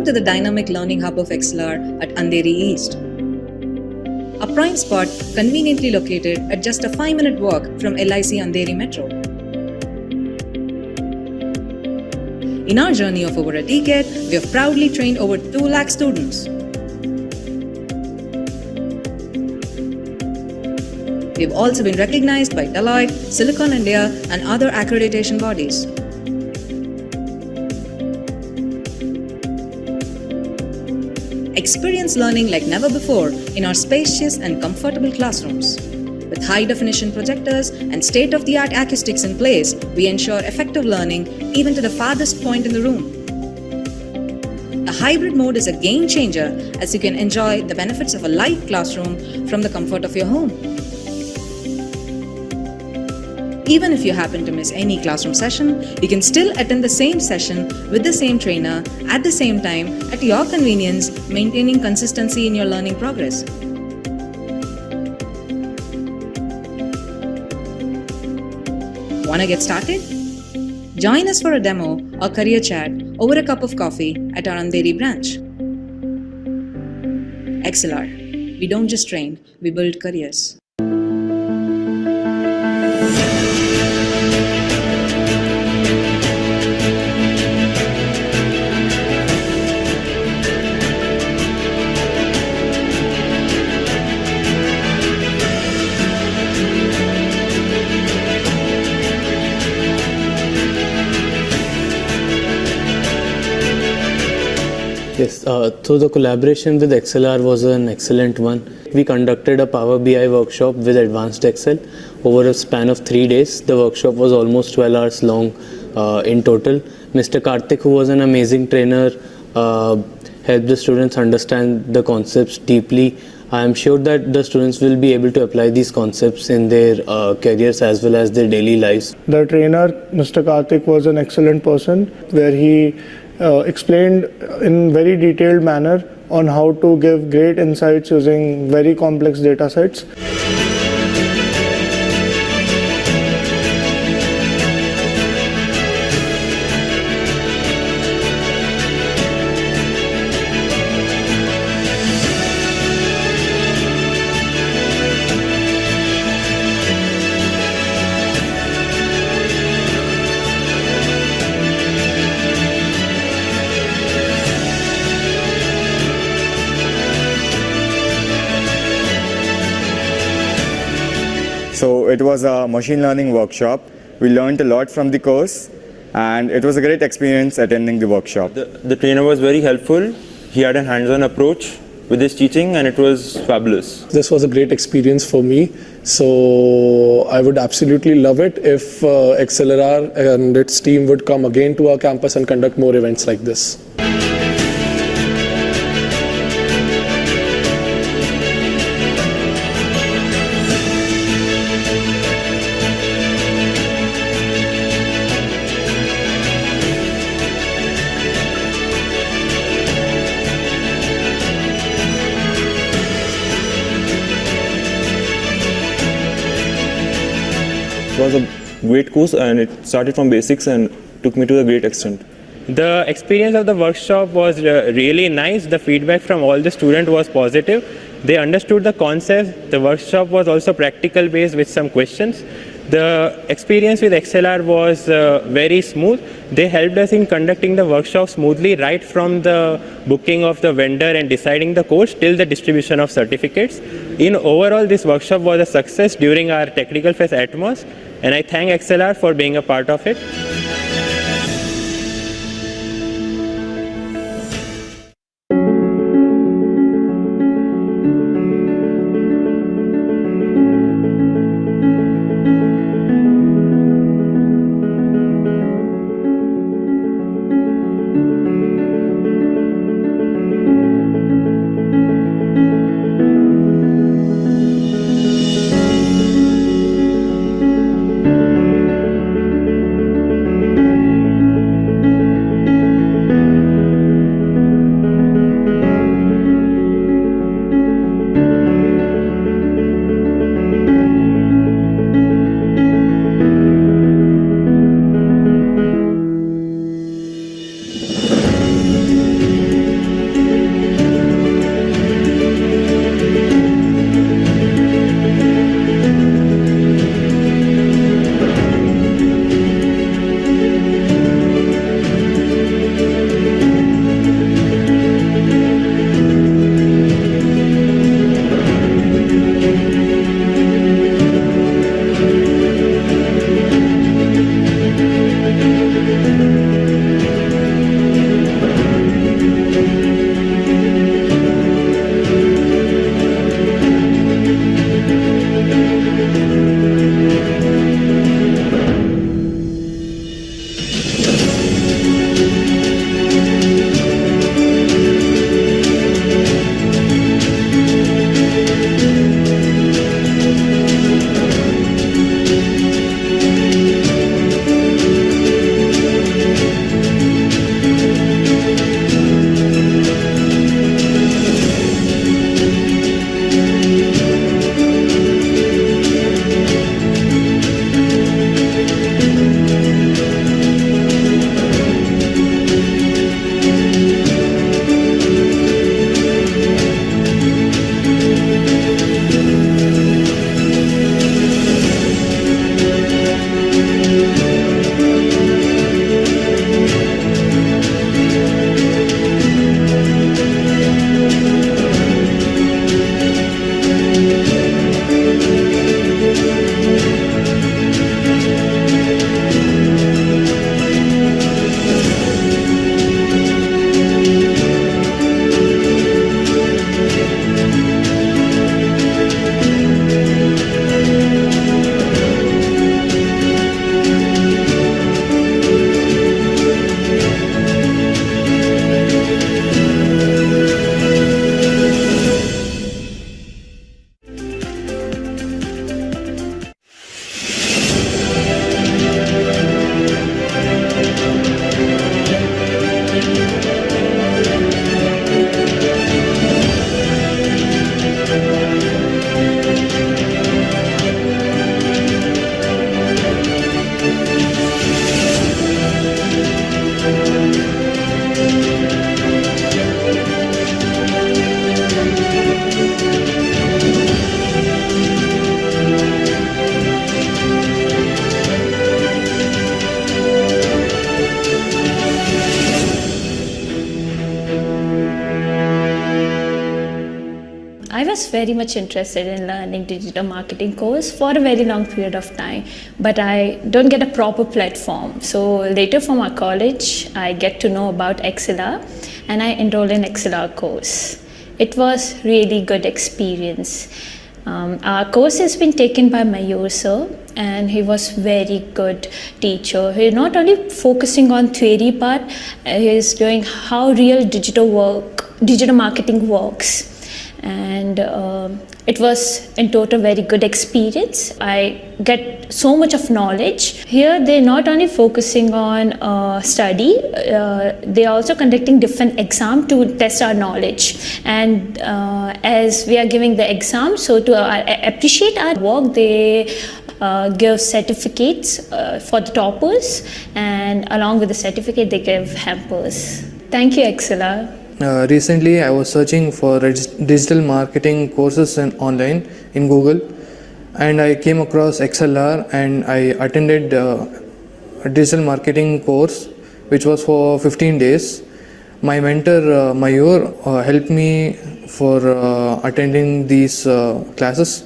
Welcome to the dynamic learning hub of XLR at Andheri East. A prime spot conveniently located at just a 5-minute walk from LIC Andheri Metro. In our journey of over a decade, we have proudly trained over 2 lakh students. We have also been recognized by Deloitte, Silicon India, and other accreditation bodies. Experience learning like never before in our spacious and comfortable classrooms. With high-definition projectors and state-of-the-art acoustics in place, we ensure effective learning even to the farthest point in the room. The hybrid mode is a game changer as you can enjoy the benefits of a live classroom from the comfort of your home. Even if you happen to miss any classroom session, you can still attend the same session with the same trainer at the same time at your convenience, maintaining consistency in your learning progress. Wanna get started? Join us for a demo or career chat over a cup of coffee at our Andheri branch. XLR. We don't just train, we build careers. Yes, so the collaboration with XLR was an excellent one. We conducted a Power BI workshop with Advanced Excel over a span of 3 days. The workshop was almost 12 hours long in total. Mr. Karthik, who was an amazing trainer, helped the students understand the concepts deeply. I am sure that the students will be able to apply these concepts in their careers as well as their daily lives. The trainer, Mr. Karthik, was an excellent person where he explained in very detailed manner on how to give great insights using very complex data sets. So it was a machine learning workshop. We learned a lot from the course and it was a great experience attending the workshop. The trainer was very helpful. He had a hands-on approach with his teaching and it was fabulous. This was a great experience for me. So I would absolutely love it if XLR and its team would come again to our campus and conduct more events like this. It was a great course and it started from basics and took me to a great extent. The experience of the workshop was really nice. The feedback from all the students was positive. They understood the concept. The workshop was also practical based with some questions. The experience with XLR was very smooth. They helped us in conducting the workshop smoothly right from the booking of the vendor and deciding the course till the distribution of certificates. In overall, this workshop was a success during our Technical Fest Atmos, and I thank XLR for being a part of it. very much interested in learning digital marketing course for a very long period of time, but I don't get a proper platform. So later for my college, I get to know about XLR and I enroll in XLR course. It was really good experience. Our course has been taken by Mayur sir, and he was very good teacher. He not only focusing on theory part, he is doing how real digital marketing works, and it was in total very good experience. I get so much of knowledge. Here they're not only focusing on study, they are also conducting different exam to test our knowledge. And as we are giving the exam, so to appreciate our work, they give certificates for the toppers, and along with the certificate they give hampers. Thank you, XLR. Recently, I was searching for digital marketing courses online in Google, and I came across XLR, and I attended a digital marketing course which was for 15 days. My mentor Mayur helped me for attending these classes.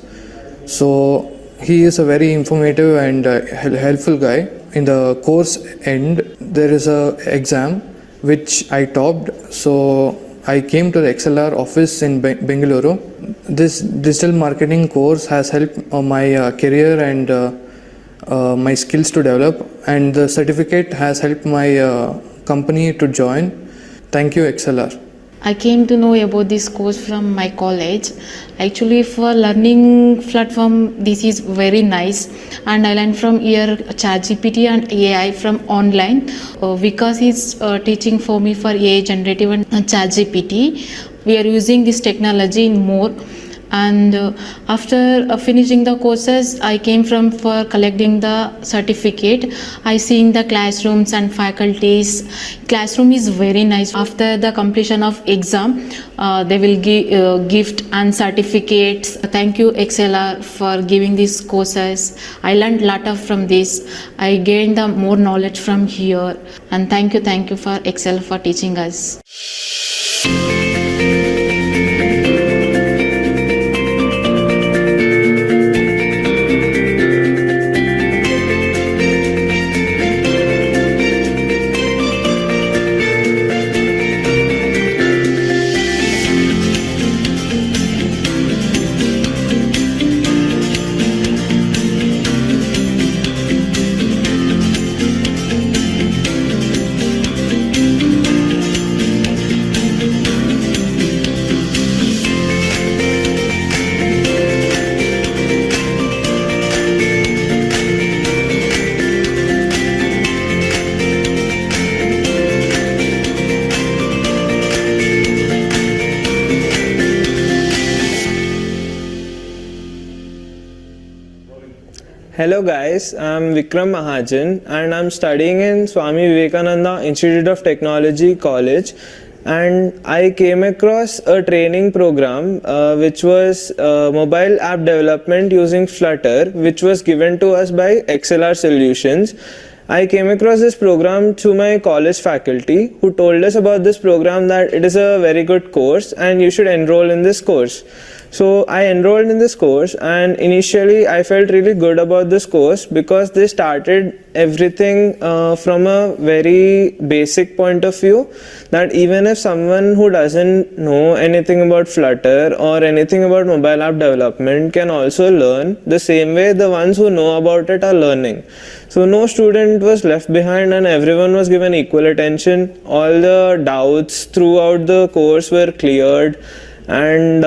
So he is a very informative and helpful guy. In the course end, there is a exam which I topped, so I came to the XLR office in Bengaluru. This digital marketing course has helped my career and my skills to develop, and the certificate has helped my company to join. Thank you, XLR. I came to know about this course from my college. Actually, for learning platform, this is very nice, and I learned from here ChatGPT and AI from online. Because he's teaching for me for AI generative and ChatGPT. We are using this technology in more. And after finishing the courses, I came from for collecting the certificate. I seen the classrooms and faculties. Classroom is very nice. After the completion of exam, they will give gift and certificates. Thank you, XLR, for giving these courses. I learned a lot from this. I gained the more knowledge from here. And thank you for XLR for teaching us. Hello guys, I'm Vikram Mahajan and I'm studying in Swami Vivekananda Institute of Technology College, and I came across a training program which was mobile app development using Flutter, which was given to us by XLR Solutions. I came across this program through my college faculty, who told us about this program, that it is a very good course and you should enroll in this course. So I enrolled in this course, and initially I felt really good about this course because they started everything from a very basic point of view, that even if someone who doesn't know anything about Flutter or anything about mobile app development can also learn the same way the ones who know about it are learning. So no student was left behind and everyone was given equal attention. All the doubts throughout the course were cleared. And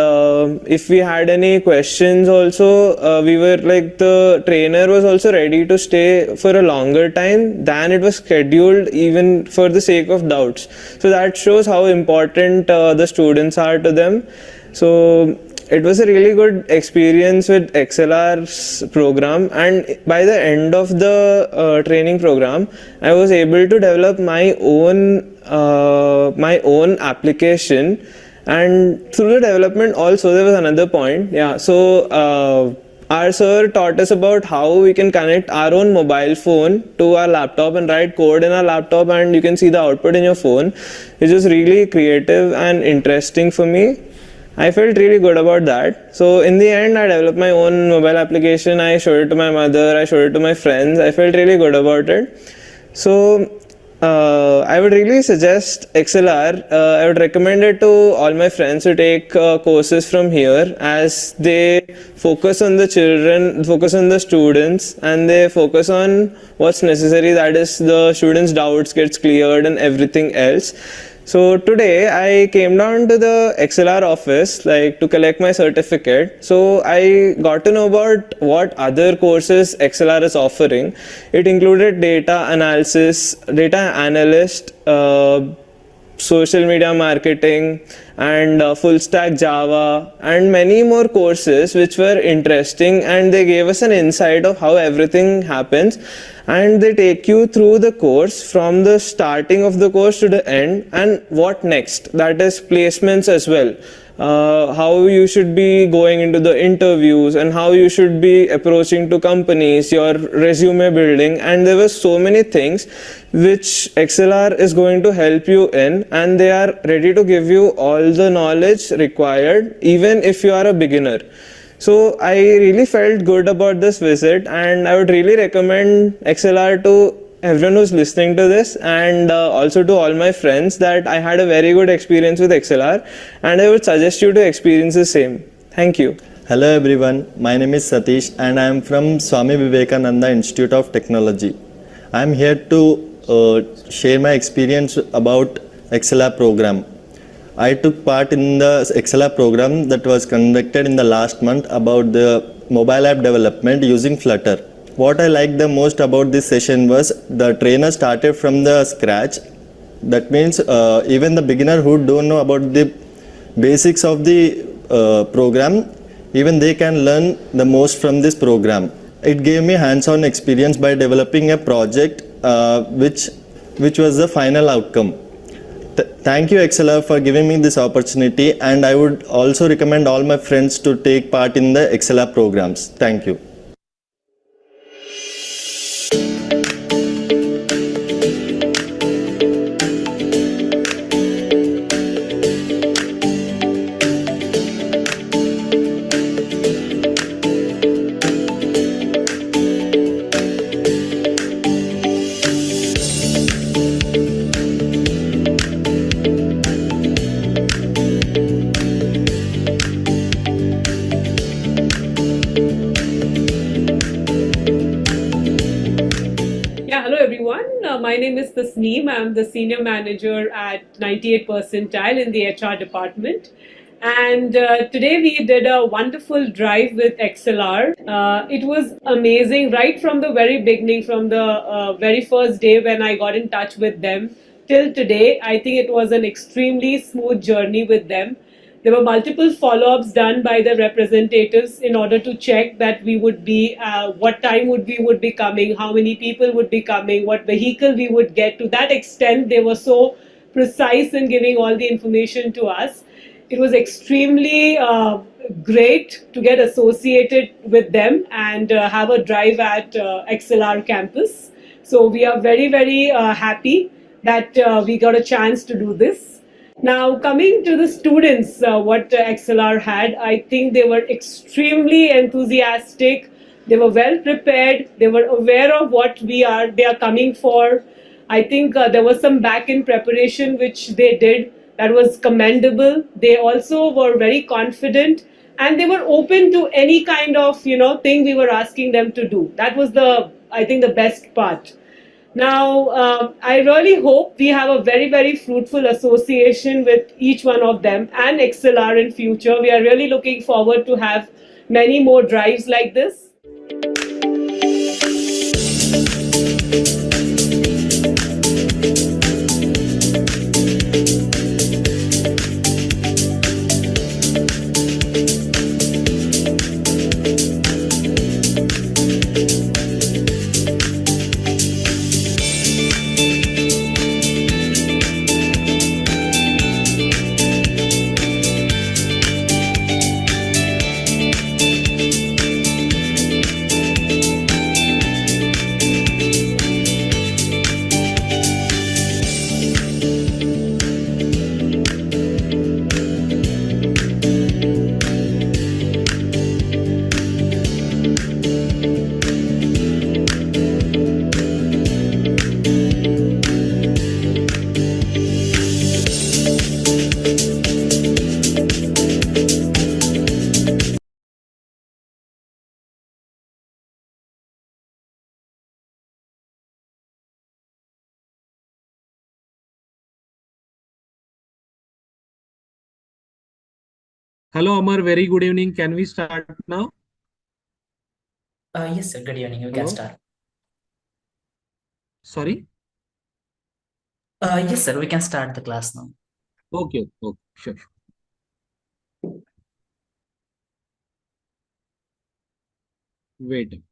if we had any questions also, we were like, the trainer was also ready to stay for a longer time than it was scheduled, even for the sake of doubts. So that shows how important the students are to them. So it was a really good experience with XLR's program, and by the end of the training program, I was able to develop my own application. And through the development also, there was another point. So our sir taught us about how we can connect our own mobile phone to our laptop and write code in our laptop, and you can see the output in your phone, which was really creative and interesting for me. I felt really good about that. So in the end, I developed my own mobile application. I showed it to my mother, I showed it to my friends. I felt really good about it. So I would really suggest XLR. I would recommend it to all my friends to take courses from here, as they focus on the children, focus on the students, and they focus on what's necessary, that is the students' doubts gets cleared and everything else. So today I came down to the XLR office to collect my certificate. So I got to know about what other courses XLR is offering. It included data analysis, data analyst, social media marketing, and full stack Java, and many more courses which were interesting, and they gave us an insight of how everything happens, and they take you through the course from the starting of the course to the end, and what next, that is placements as well. How you should be going into the interviews and how you should be approaching to companies, your resume building, and there were so many things which XLR is going to help you in, and they are ready to give you all the knowledge required even if you are a beginner. So I really felt good about this visit, and I would really recommend XLR to everyone who's listening to this, and also to all my friends, that I had a very good experience with XLR, and I would suggest you to experience the same. Thank you. Hello everyone, my name is Satish and I am from Swami Vivekananda Institute of Technology. I am here to share my experience about XLR program. I took part in the XLR program that was conducted in the last month about the mobile app development using Flutter. What I liked the most about this session was the trainer started from the scratch. That means even the beginner who don't know about the basics of the program, even they can learn the most from this program. It gave me hands-on experience by developing a project which was the final outcome. Thank you XLR for giving me this opportunity, and I would also recommend all my friends to take part in the XLR programs. Thank you. My name is Tasneem. I'm the senior manager at 98 Percentile in the HR department. And today we did a wonderful drive with XLR. It was amazing right from the very beginning, from the very first day when I got in touch with them till today. I think it was an extremely smooth journey with them. There were multiple follow-ups done by the representatives in order to check that we would be, what time we would be coming, how many people would be coming, what vehicle we would get. To that extent, they were so precise in giving all the information to us. It was extremely great to get associated with them and have a drive at XLR campus. So we are very, very happy that we got a chance to do this. Now, coming to the students, what XLR had, I think they were extremely enthusiastic. They were well prepared. They were aware of what they are coming for. I think there was some back-end preparation which they did that was commendable. They also were very confident, and they were open to any kind of thing we were asking them to do. That was I think the best part. Now, I really hope we have a very, very fruitful association with each one of them and XLR in future. We are really looking forward to have many more drives like this. Hello, Amar. Very good evening. Can we start now? Yes, sir. Good evening. You can Hello. start. Sorry. Yes, sir. We can start the class now. Okay. Okay. Sure. Wait.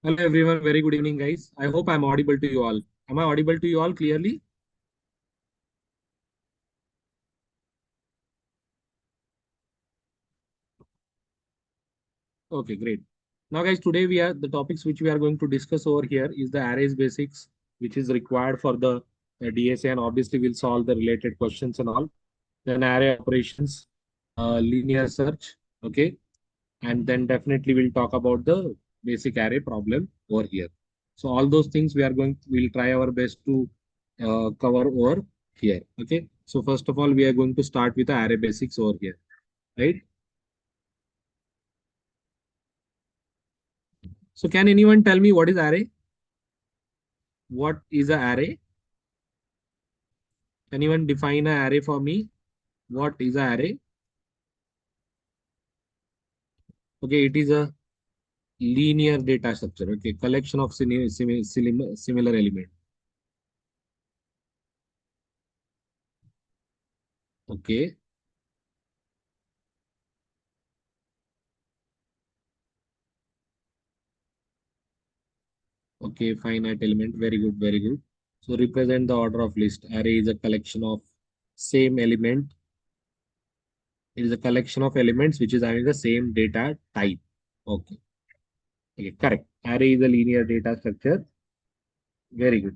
Hello, everyone. Very good evening, guys. I hope I'm audible to you all. Am I audible to you all clearly? Okay, great. Now, guys, today the topics which we are going to discuss over here is the arrays basics, which is required for the DSA, and obviously we'll solve the related questions and all. Then array operations, linear search, okay, and then definitely we'll talk about the basic array problem over here. So all those things we'll try our best to cover over here. Okay. So first of all, we are going to start with the array basics over here, right? So can anyone tell me what is array? What is an array? Anyone define an array for me? What is an array? Okay, it is a linear data structure. Okay, collection of similar element. Okay. Okay, finite element. Very good, very good. So represent the order of list. Array is a collection of same element. It is a collection of elements which is having the same data type. Okay. Okay, correct. Array is a linear data structure. Very good.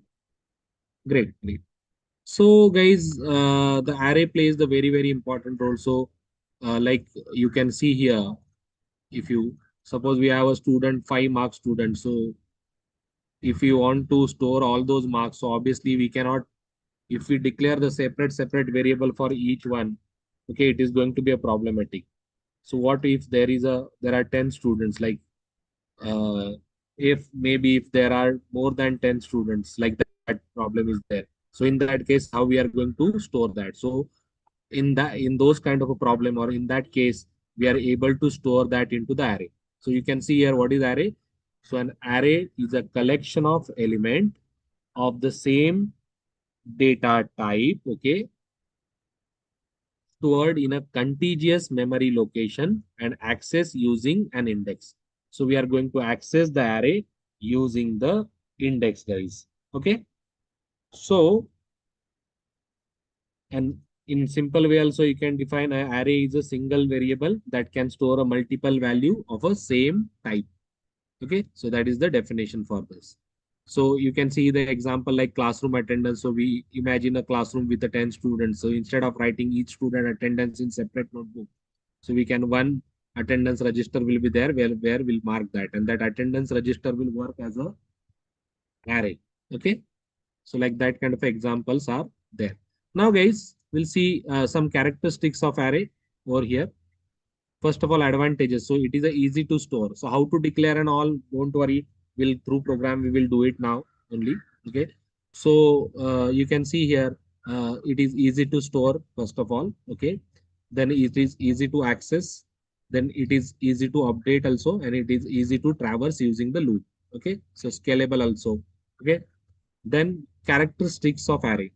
Great, great. So guys, the array plays the very important role. So like you can see here, if you suppose we have a student, 5 mark student. So if you want to store all those marks, so obviously we cannot, if we declare the separate variable for each one, okay, it is going to be a problematic. So what if there are 10 students, like if maybe if there are more than 10 students, like that problem is there. So in that case, how we are going to store that? So in those kind of a problem, or in that case, we are able to store that into the array. So you can see here what is array. So an array is a collection of element of the same data type, okay, stored in a contiguous memory location and access using an index. So we are going to access the array using the index, guys. Okay. So, and in simple way also, you can define an array is a single variable that can store a multiple value of a same type. Okay. So that is the definition for this. So you can see the example like classroom attendance. So we imagine a classroom with the 10 students. So instead of writing each student attendance in separate notebook, so we can one attendance register will be there where we'll mark that, and that attendance register will work as a array. Okay. So like that kind of examples are there. Now guys, we'll see some characteristics of array over here. First of all, advantages. So it is a easy to store. So how to declare and all, don't worry. We'll through program, we will do it now only. Okay. So you can see here, it is easy to store, first of all. Okay. Then it is easy to access. Then it is easy to update also. And it is easy to traverse using the loop. Okay. So scalable also. Okay. Then characteristics of array.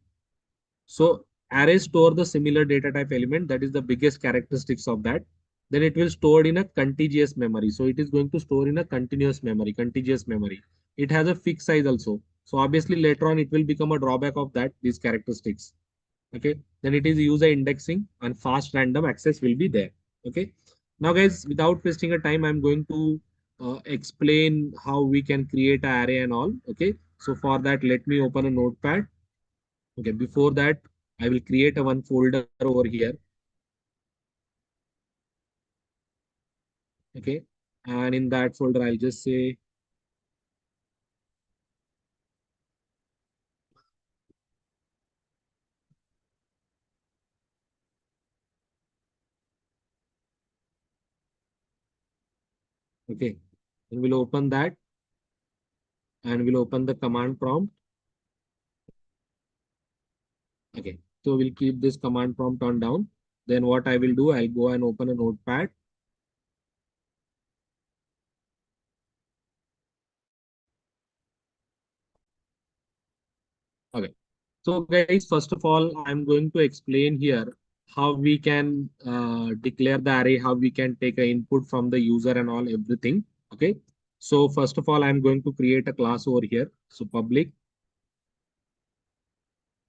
So array store the similar data type element. That is the biggest characteristics of that. Then it will store in a contiguous memory. So it is going to store in a contiguous memory. It has a fixed size also. So obviously later on it will become a drawback of that, these characteristics. Okay. Then it is user indexing and fast random access will be there. Okay. Now guys, without wasting a time, I'm going to explain how we can create an array and all. Okay, so for that, let me open a notepad. Okay, before that, I will create a one folder over here. Okay, and in that folder, I'll just say okay, and we'll open that and we'll open the command prompt. Okay, so we'll keep this command prompt on down. Then what I will do, I'll go and open a notepad. Okay, so guys, first of all, I'm going to explain here how we can declare the array, how we can take an input from the user and all everything. Okay, so first of all, I'm going to create a class over here. So public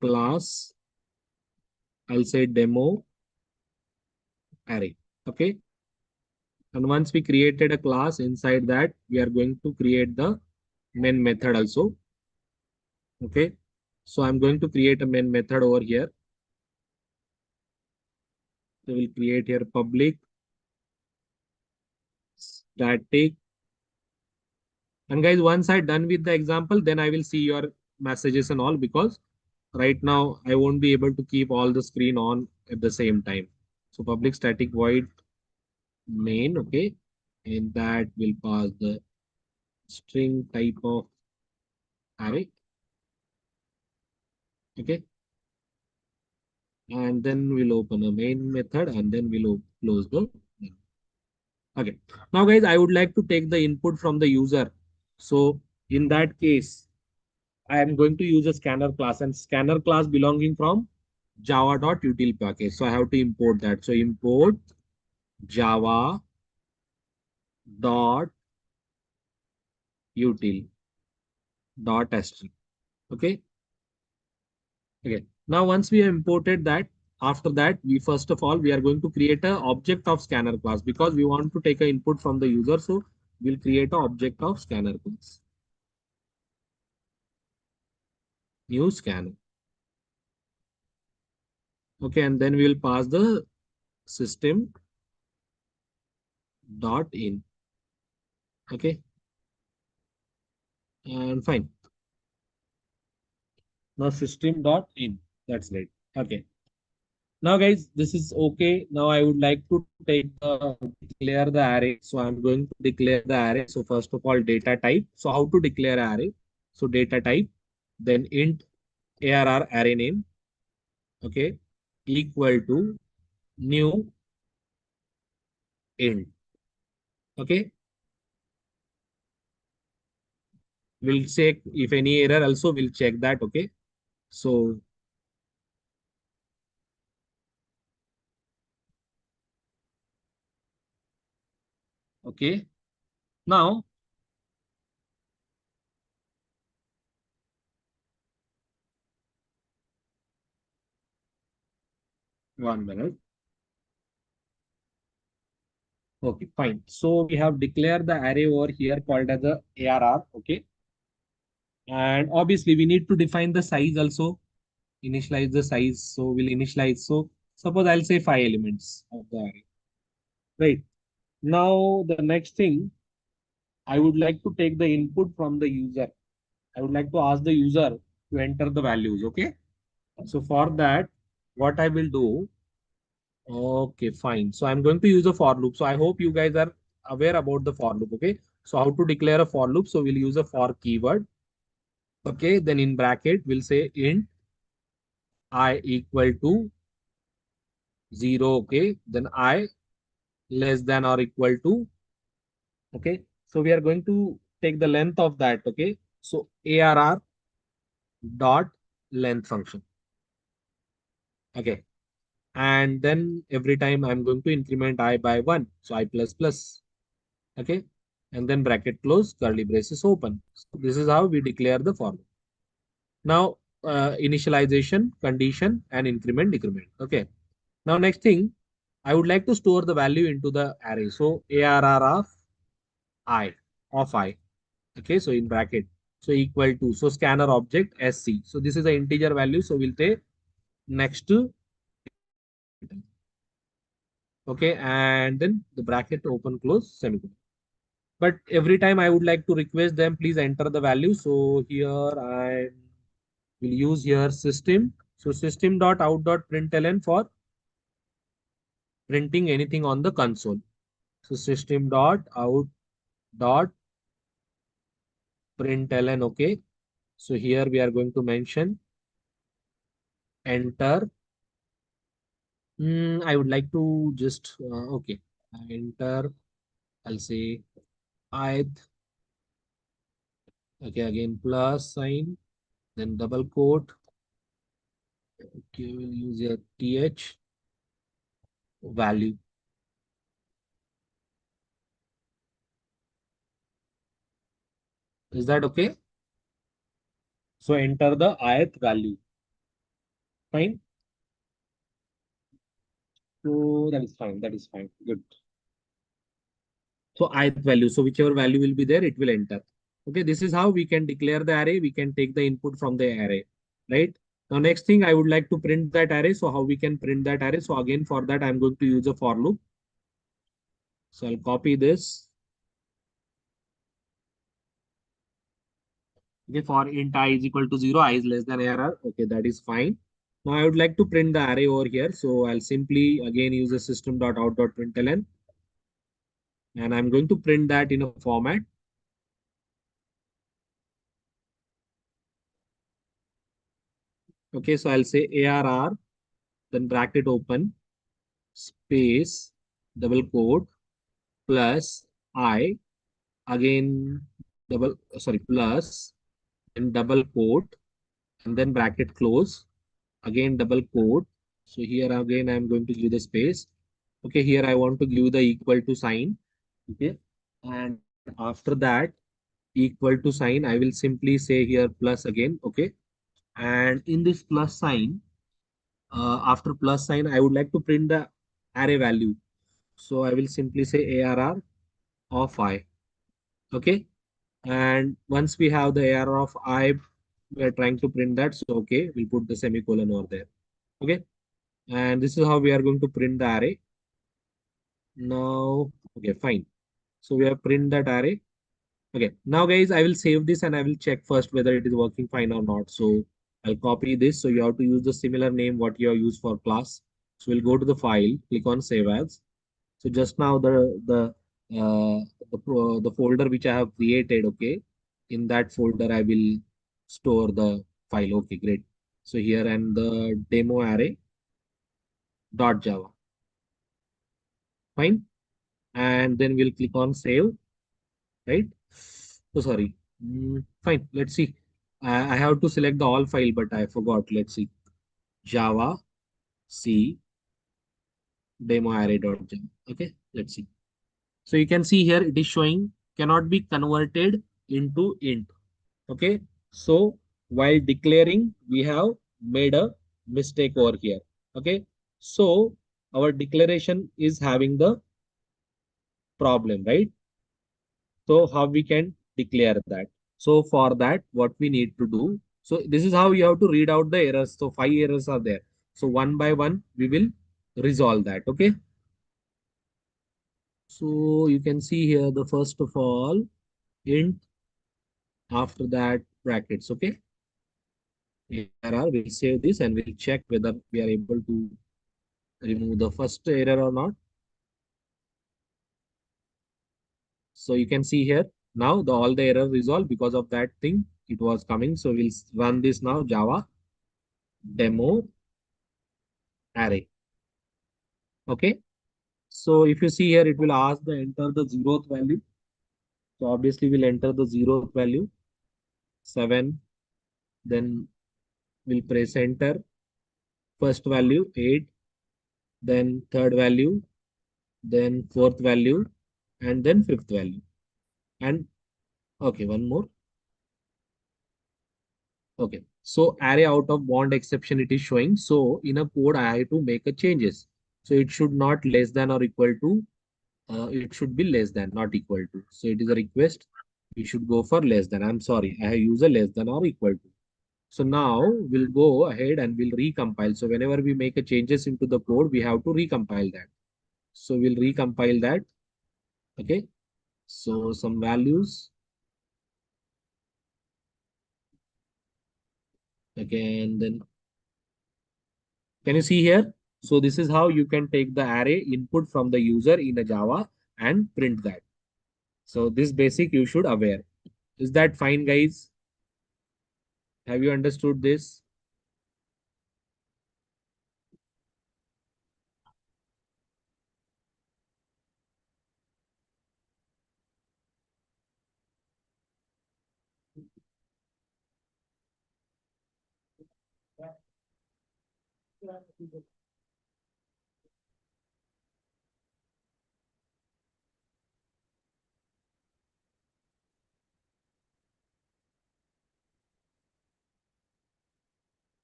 class, I'll say demo array. Okay, and once we created a class, inside that we are going to create the main method also. Okay, so I'm going to create a main method over here. So we'll create here public static. And guys, once I done with the example, then I will see your messages and all, because right now I won't be able to keep all the screen on at the same time. So public static void main, okay, and that will pass the string type of array. Okay, and then we'll open a main method and then we'll close the main. Okay, now guys, I would like to take the input from the user. So in that case, I am going to use a scanner class, and scanner class belonging from java.util package. So I have to import that. So import java dot util dot string. Okay. Okay. Now once we have imported that, after that, we first of all we are going to create an object of scanner class, because we want to take an input from the user. So we'll create an object of scanner class. New scanner. Okay, and then we will pass the system dot in. Okay, and fine. Now system dot in. That's right. Okay. Now guys, this is okay. Now I would like to take the declare the array. So I'm going to declare the array. So first of all, data type. So how to declare array? So data type, then int arr array name. Okay, equal to new int. Okay, we'll check if any error. Also, we'll check that. Okay, so okay, now one minute. Okay, fine. So we have declared the array over here called as a ARR. Okay, and obviously we need to define the size also. Initialize the size. So we'll initialize. So suppose I'll say 5 elements of the array. Right. Now the next thing, I would like to take the input from the user. I would like to ask the user to enter the values. Okay. So for that, what I will do. Okay, fine. So I'm going to use a for loop. So I hope you guys are aware about the for loop. Okay. So how to declare a for loop? So we'll use a for keyword. Okay. Then in bracket, we'll say int I equal to 0. Okay. Then I less than or equal to. Okay. So we are going to take the length of that. Okay. So ARR dot length function. Okay. And then every time I'm going to increment I by 1. So I plus plus. Okay, and then bracket close, curly braces open. So this is how we declare the for loop. Now initialization, condition, and increment decrement. Okay, now next thing, I would like to store the value into the array. So ARR of I. Okay, so in bracket. So equal to, so scanner object SC. So this is an integer value. So we'll say next to, okay, and then the bracket open close semicolon. But every time I would like to request them, please enter the value. So here I will use here system. So system.out.println for printing anything on the console. So system.out.println. Okay. So here we are going to mention enter. I would like to just, okay, enter. I'll say ith. Okay, again plus sign, then double quote. Okay, we'll use your th value. Is that okay? So enter the ith value. Fine. So that is fine. That is fine. Good. So ith value. So whichever value will be there, it will enter. Okay, this is how we can declare the array. We can take the input from the array, right? Now, next thing I would like to print that array. So how we can print that array? So again, for that, I'm going to use a for loop. So I'll copy this. Okay, for int I is equal to 0, I is less than error. Okay, that is fine. Now I would like to print the array over here. So I'll simply again use a system.out.println. And I'm going to print that in a format. Okay, so I'll say ARR, then bracket open, space, double quote, plus I, again, plus, and double quote, and then bracket close, again double quote. So here again, I'm going to give the space. Okay, here I want to give the equal to sign. Okay, and after that, equal to sign, I will simply say here plus again. Okay, and in this plus sign, after plus sign, I would like to print the array value. So I will simply say ARR of I. Okay. And once we have the ARR of I, we are trying to print that. So, okay, we'll put the semicolon over there. Okay. And this is how we are going to print the array. Now, okay, fine. So we have print that array. Okay. Now, guys, I will save this and I will check first whether it is working fine or not. So I'll copy this. So you have to use the similar name what you have used for class. So we'll go to the file, click on save as. So just now the folder which I have created, okay, in that folder I will store the file. Okay, great. So here and the demo array dot Java. Fine. And then we'll click on save, right? So sorry. Fine. Let's see. I have to select the all file, but I forgot. Let's see. Java C demo array.java. Okay, let's see. So you can see here it is showing cannot be converted into int. Okay, so while declaring, we have made a mistake over here. Okay, so our declaration is having the problem, right? So how we can declare that? So for that, what we need to do, so this is how you have to read out the errors. So 5 errors are there. So one by one, we will resolve that. Okay. So you can see here the first of all, int, after that brackets. Okay. Error, we'll save this and we'll check whether we are able to remove the first error or not. So you can see here now all the error resolved because of that thing it was coming. So we'll run this now, Java demo array. Okay. So if you see here, it will ask the enter the 0th value. So obviously we'll enter the 0th value, 7. Then we'll press enter. First value 8, then third value, then fourth value, and then fifth value. And okay, one more. Okay, so array out of bond exception it is showing. So in a code, I have to make a changes. So it should not less than or equal to, it should be less than, not equal to. So it is a request. We should go for less than. I'm sorry, I have used a less than or equal to. So now we'll go ahead and we'll recompile. So whenever we make a changes into the code, we have to recompile that. So we'll recompile that. Okay. So some values. Again, then can you see here? So this is how you can take the array input from the user in a Java and print that. So this basic you should aware. Is that fine, guys? Have you understood this?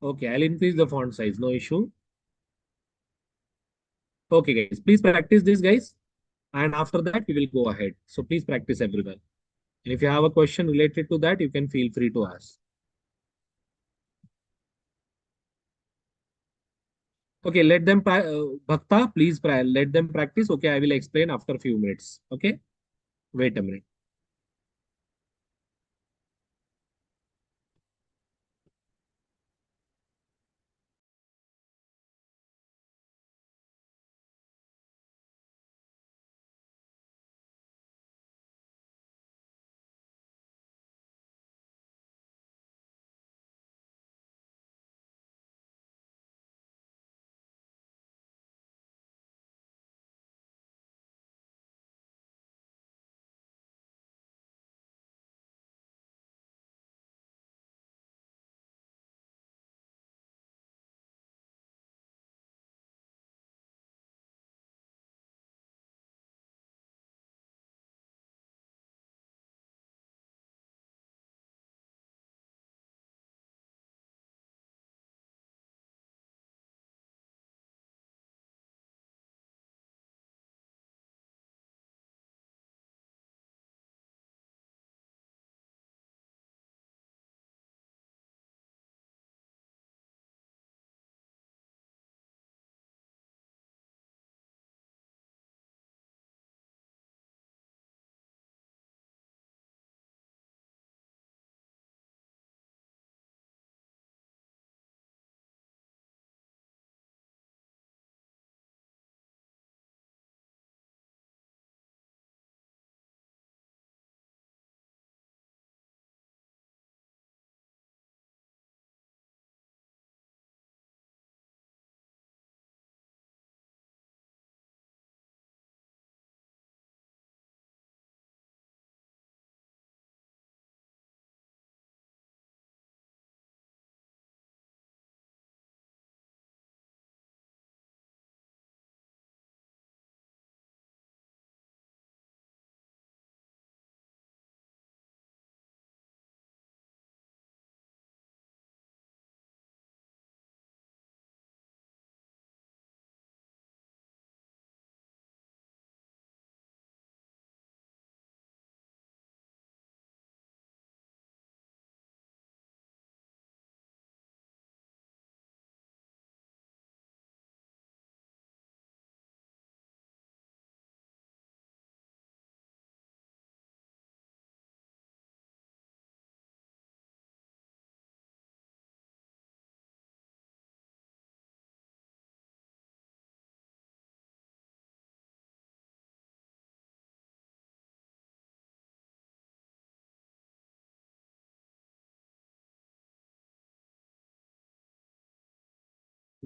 Okay, I'll increase the font size, no issue. Okay, guys, please practice this, guys. And after that, we will go ahead. So please practice everyone. And if you have a question related to that, you can feel free to ask. Okay, let them, Bhakta, please let them practice. Okay, I will explain after a few minutes. Okay, wait a minute.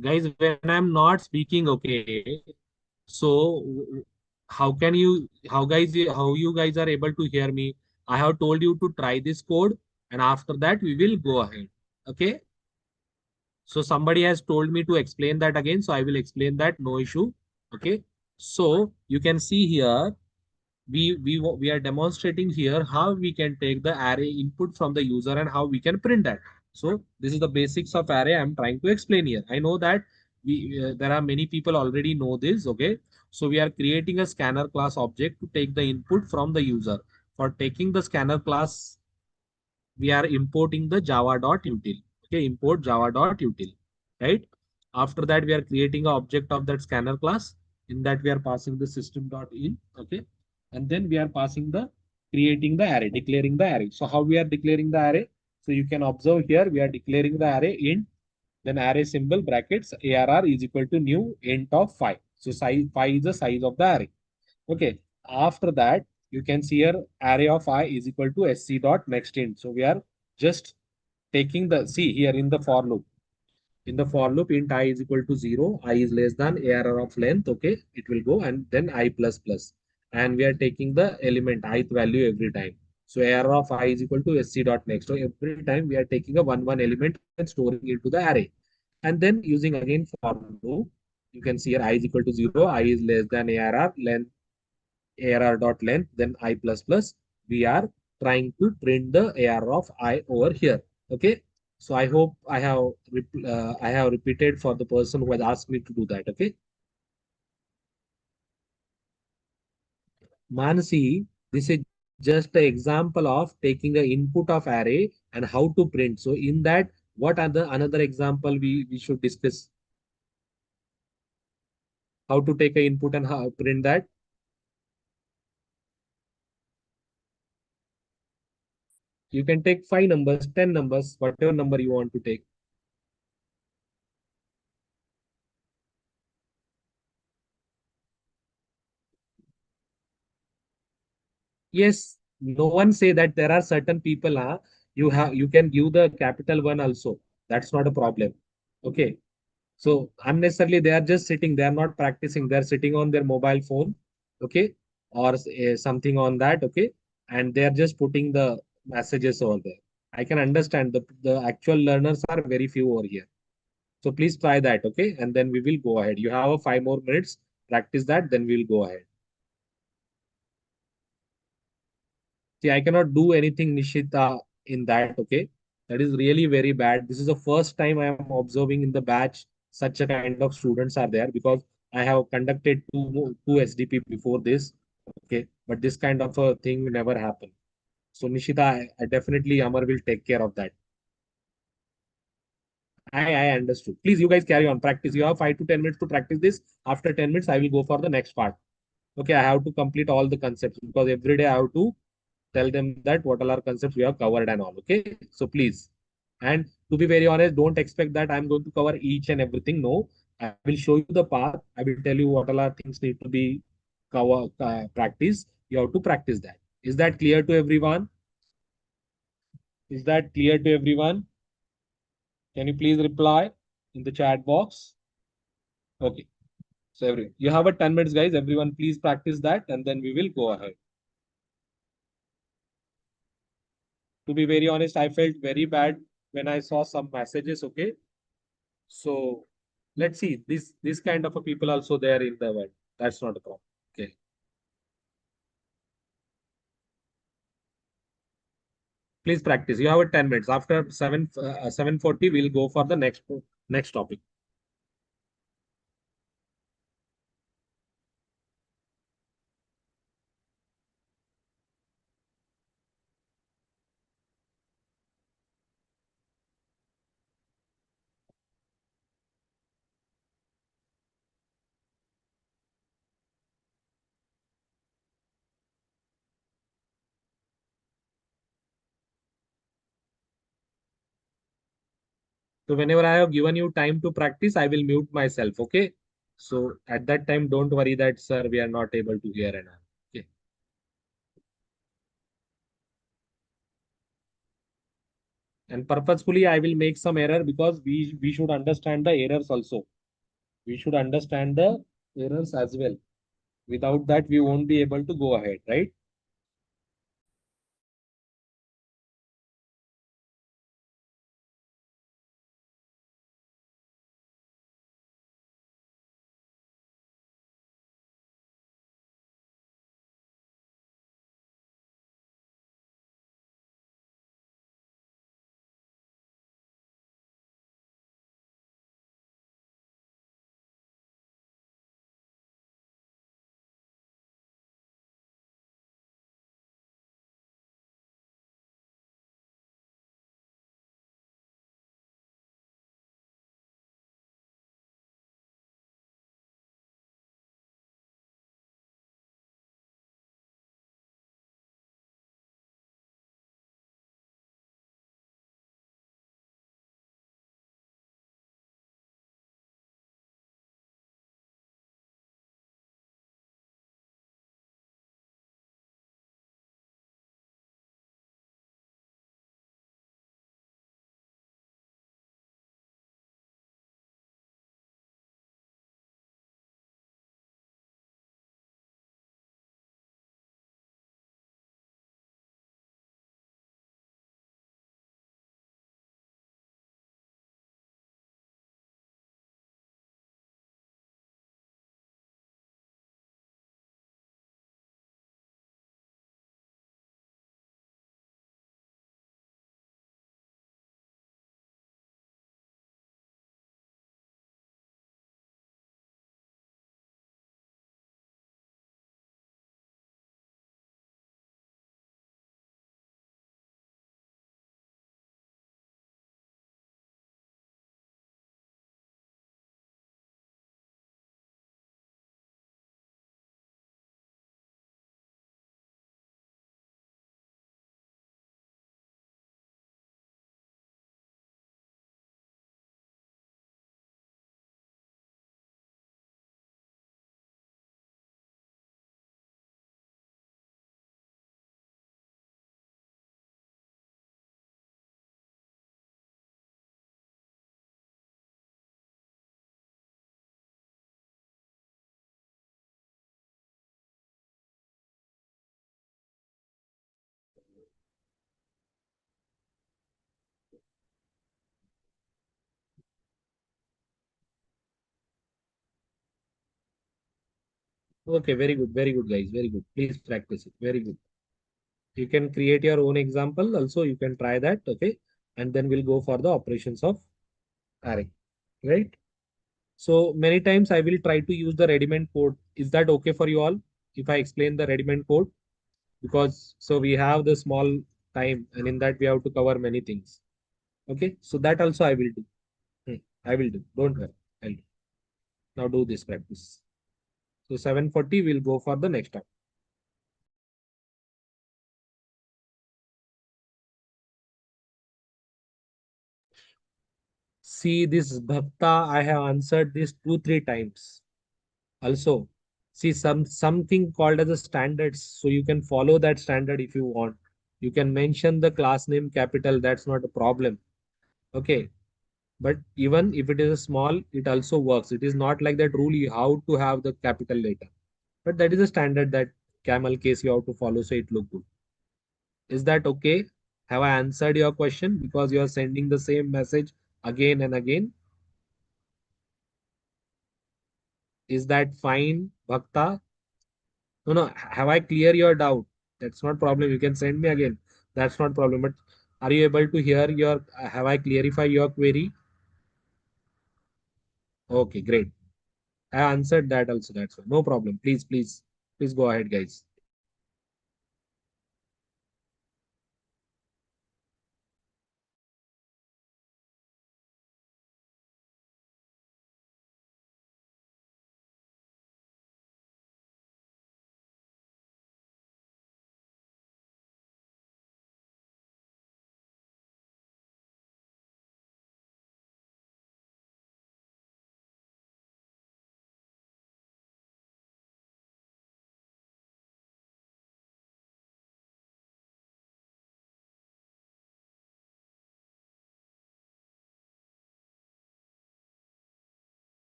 Guys, when I'm not speaking, okay. So how you guys are able to hear me? I have told you to try this code, and after that we will go ahead. Okay. So somebody has told me to explain that again, so I will explain that. No issue. Okay. So you can see here we are demonstrating here how we can take the array input from the user and how we can print that. So this is the basics of array I'm trying to explain here. I know that there are many people already know this. Okay, so we are creating a scanner class object to take the input from the user. For taking the scanner class, we are importing the java.util. Okay, import java.util, right? After that, we are creating an object of that scanner class. In that, we are passing the system.in. Okay, and then we are passing the creating the array, declaring the array. So how we are declaring the array? So you can observe here, we are declaring the array int, then array symbol brackets arr is equal to new int of 5. So size 5 is the size of the array. Okay. After that, you can see here array of I is equal to sc dot next int. So we are just taking the, see here in the for loop. In the for loop, int I is equal to 0, I is less than arr of length. Okay, it will go and then I plus plus. And we are taking the element ith value every time. So arr of I is equal to sc dot next. So every time we are taking a one element and storing it to the array. And then using again for loop, you can see here I is equal to 0, I is less than arr, length arr dot length, then I plus plus. We are trying to print the arr of I over here. Okay. So I hope I have repeated for the person who has asked me to do that. Okay. Mansi, this is just an example of taking the input of array and how to print. So in that, what are the another example we should discuss? How to take an input and how print that? You can take 5 numbers, 10 numbers, whatever number you want to take. Yes, no one say that there are certain people, you can give the capital one also. That's not a problem. Okay. So unnecessarily they are just sitting, they are not practicing, they are sitting on their mobile phone, okay, or something on that, okay, and they are just putting the messages over there. I can understand the actual learners are very few over here. So please try that, okay, and then we will go ahead. You have a 5 more minutes, practice that, then we'll go ahead. See, I cannot do anything, Nishita, in that. Okay. That is really very bad. This is the first time I am observing in the batch such a kind of students are there because I have conducted two SDP before this. Okay. But this kind of a thing never happened. So, Nishita, I definitely, Amar will take care of that. I understood. Please, you guys carry on. Practice. You have 5 to 10 minutes to practice this. After 10 minutes, I will go for the next part. Okay. I have to complete all the concepts because every day I have to tell them that what all our concepts we have covered and all. Okay. So please. And to be very honest, don't expect that I'm going to cover each and everything. No, I will show you the path. I will tell you what all our things need to be practice. You have to practice that. Is that clear to everyone? Is that clear to everyone? Can you please reply in the chat box? Okay. So you have a 10 minutes, guys. Everyone, please practice that and then we will go ahead. To be very honest, I felt very bad when I saw some messages. Okay. So let's see this kind of a people also there in the world. That's not a problem. Okay. Please practice. You have a 10 minutes. After 7:40, we'll go for the next topic. So whenever I have given you time to practice, I will mute myself. Okay. So at that time, don't worry that sir, we are not able to hear and all. Okay. And purposefully, I will make some error because we should understand the errors also. We should understand the errors as well. Without that, we won't be able to go ahead, right? Okay, very good, guys. Very good. Please practice it. Very good. You can create your own example. Also, you can try that. Okay. And then we'll go for the operations of array. Right. So many times I will try to use the ready-made code. Is that okay for you all? If I explain the ready-made code? Because so we have the small time and in that we have to cover many things. Okay. So that also I will do. I will do. Don't worry. I'll do. Now do this practice. So 740 we'll go for the next time. See this Bhakta, I have answered this 2-3 times. Also, see something called as a standards. So you can follow that standard if you want. You can mention the class name capital, that's not a problem. Okay. But even if it is a small, it also works. It is not like that rule you how to have the capital later. But that is a standard that camel case you have to follow so it look good. Is that okay? Have I answered your question? Because you are sending the same message again and again. Is that fine, Bhakta? No, no. Have I clear your doubt? That's not problem. You can send me again. That's not problem. But are you able to hear your? Have I clarified your query? Okay, great. I answered that also. That's fine. No problem. Please go ahead, guys.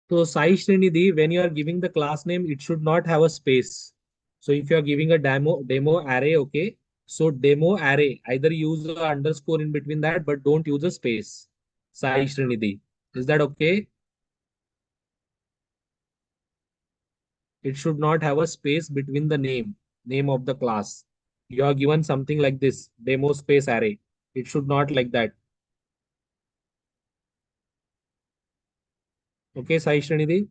So Sai Srinidhi, when you are giving the class name, it should not have a space. So if you are giving a demo array, okay. So demo array, either use the underscore in between that, but don't use a space. Sai Srinidhi. Is that okay? It should not have a space between the name of the class. You are given something like this, demo space array. It should not like that. Okay, Sai Srinidhi?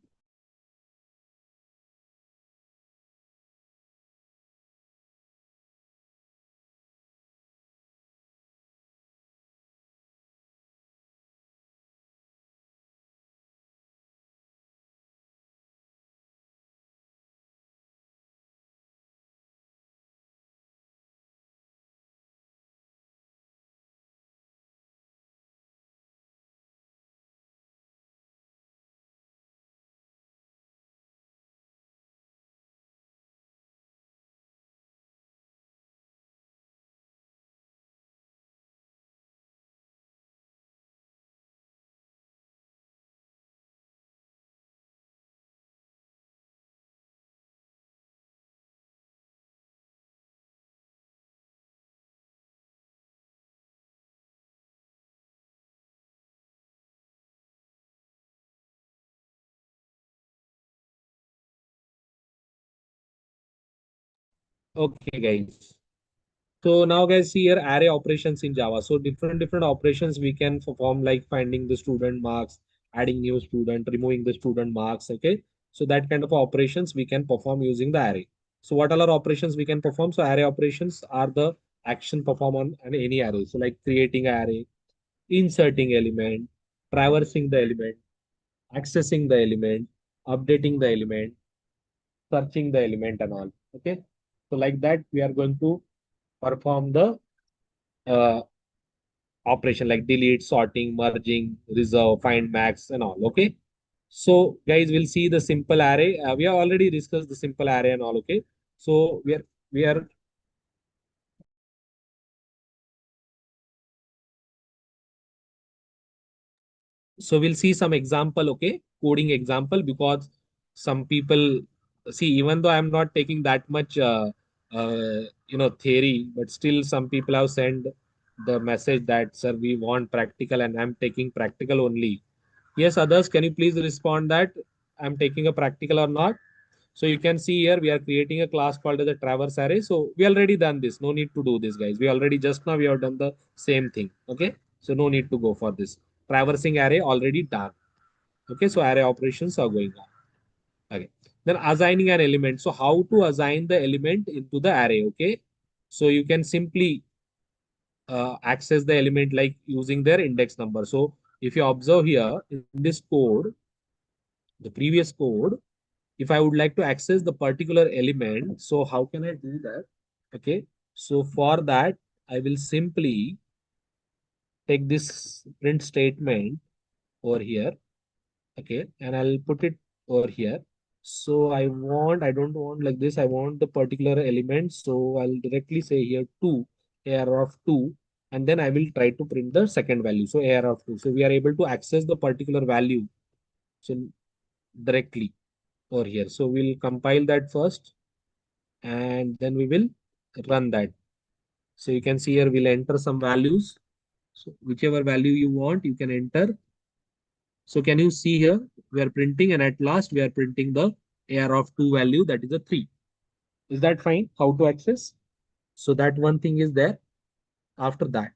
Okay, guys. So now guys see here array operations in Java. So different operations we can perform, like finding the student marks, adding new student, removing the student marks. Okay. So that kind of operations we can perform using the array. So what are operations we can perform? So array operations are the action performed on any array. So like creating an array, inserting element, traversing the element, accessing the element, updating the element, searching the element and all. Okay. So like that, we are going to perform the uh, operation like delete, sorting, merging, reserve, find max and all. Okay. So guys, we'll see the simple array. We have already discussed the simple array and all. Okay. So we are so we'll see some example, okay, coding example, because some people see, even though I'm not taking that much theory, but still some people have sent the message that sir, we want practical and I'm taking practical only. Yes, others, can you please respond that I'm taking a practical or not? So you can see here we are creating a class called as a traverse array. So we already done this. No need to do this, guys. We already just now we have done the same thing. Okay. So no need to go for this. Traversing array already done. Okay. So array operations are going on. Okay. Then assigning an element. So how to assign the element into the array? Okay. So you can simply access the element like using their index number. So if you observe here in this code, the previous code, if I would like to access the particular element, so how can I do that? Okay, so for that, I will simply take this print statement over here. Okay, and I'll put it over here. So I don't want like this. I want the particular element. So I'll directly say here 2, AR of 2, and then I will try to print the second value. So AR of 2. So we are able to access the particular value. So directly over here. So we'll compile that first and then we will run that. So you can see here we'll enter some values. So whichever value you want, you can enter. So can you see here we are printing, and at last we are printing the AR of 2 value, that is a 3. Is that fine? How to access? So that one thing is there. After that,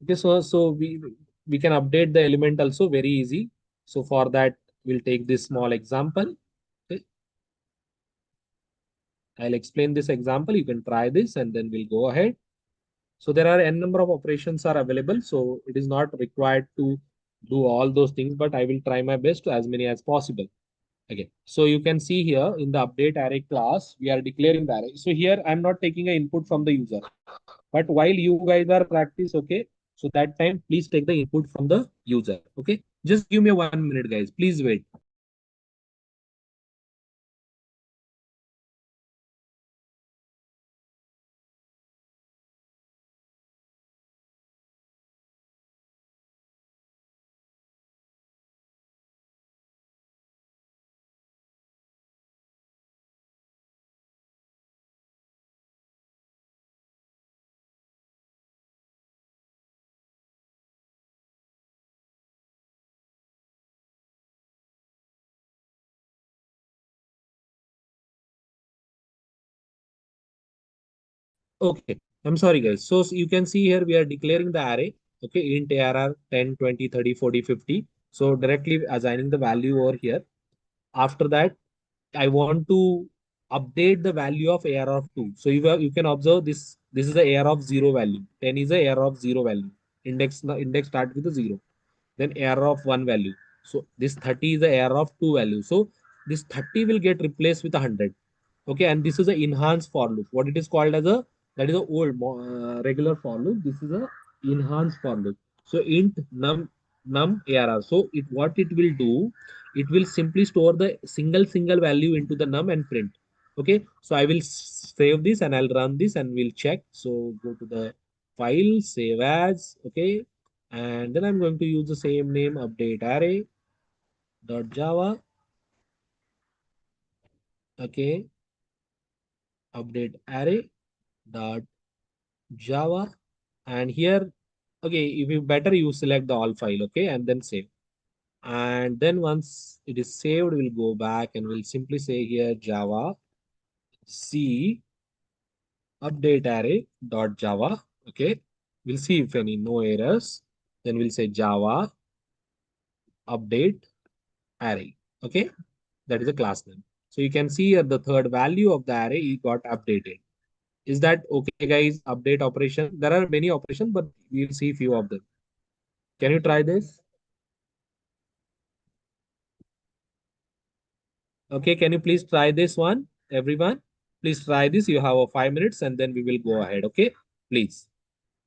okay, so we can update the element also very easy. So for that we'll take this small example. Okay. I'll explain this example. You can try this and then we'll go ahead. So there are n number of operations are available. So it is not required to do all those things, but I will try my best to as many as possible. Okay. So you can see here in the update array class, we are declaring the array. So here I'm not taking an input from the user, but while you guys are practice, okay. So that time, please take the input from the user. Okay. Just give me 1 minute, guys. Please wait. Okay, I'm sorry guys. So you can see here we are declaring the array. Okay, int arr 10, 20, 30, 40, 50. So directly assigning the value over here. After that, I want to update the value of AR of 2. So you can observe this. This is the AR of 0 value. 10 is the AR of 0 value. Index start with a 0. Then AR of 1 value. So this 30 is the AR of 2 value. So this 30 will get replaced with 100. Okay, and this is a enhanced for loop. What it is called as a, that is a old regular for loop. This is a enhanced for loop. So int num arr. So what it will do, it will simply store the single value into the num and print. Okay, so I will save this and I'll run this and we'll check. So go to the file, save as. Okay, and then I'm going to use the same name, update array dot java. Okay, update array dot java, and here, okay, if you better you select the all file, okay, and then save. And then once it is saved, we'll go back and we'll simply say here java c update array dot java. Okay, we'll see if any no errors. Then we'll say Java update array. Okay, that is a class name. So you can see here the third value of the array got updated. Is that okay, guys? Update operation. There are many operations, but we'll see few of them. Can you try this? Okay, can you please try this one, everyone? Please try this. You have a 5 minutes, and then we will go ahead. Okay, please,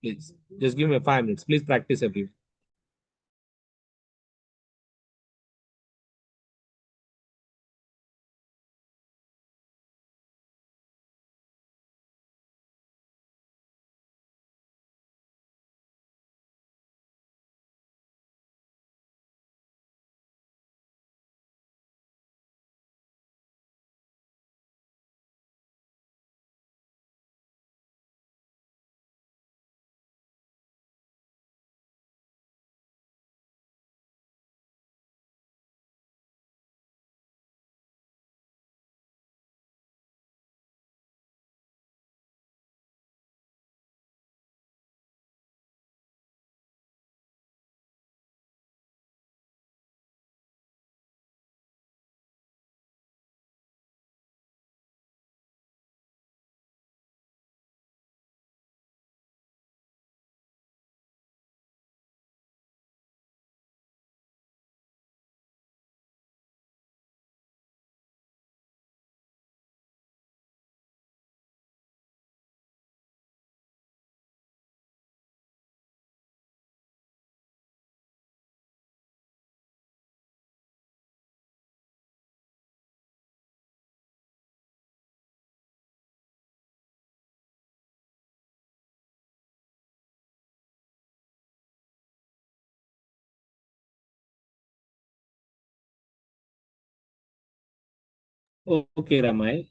please, just give me 5 minutes. Please practice, everyone. Okay, Ramai,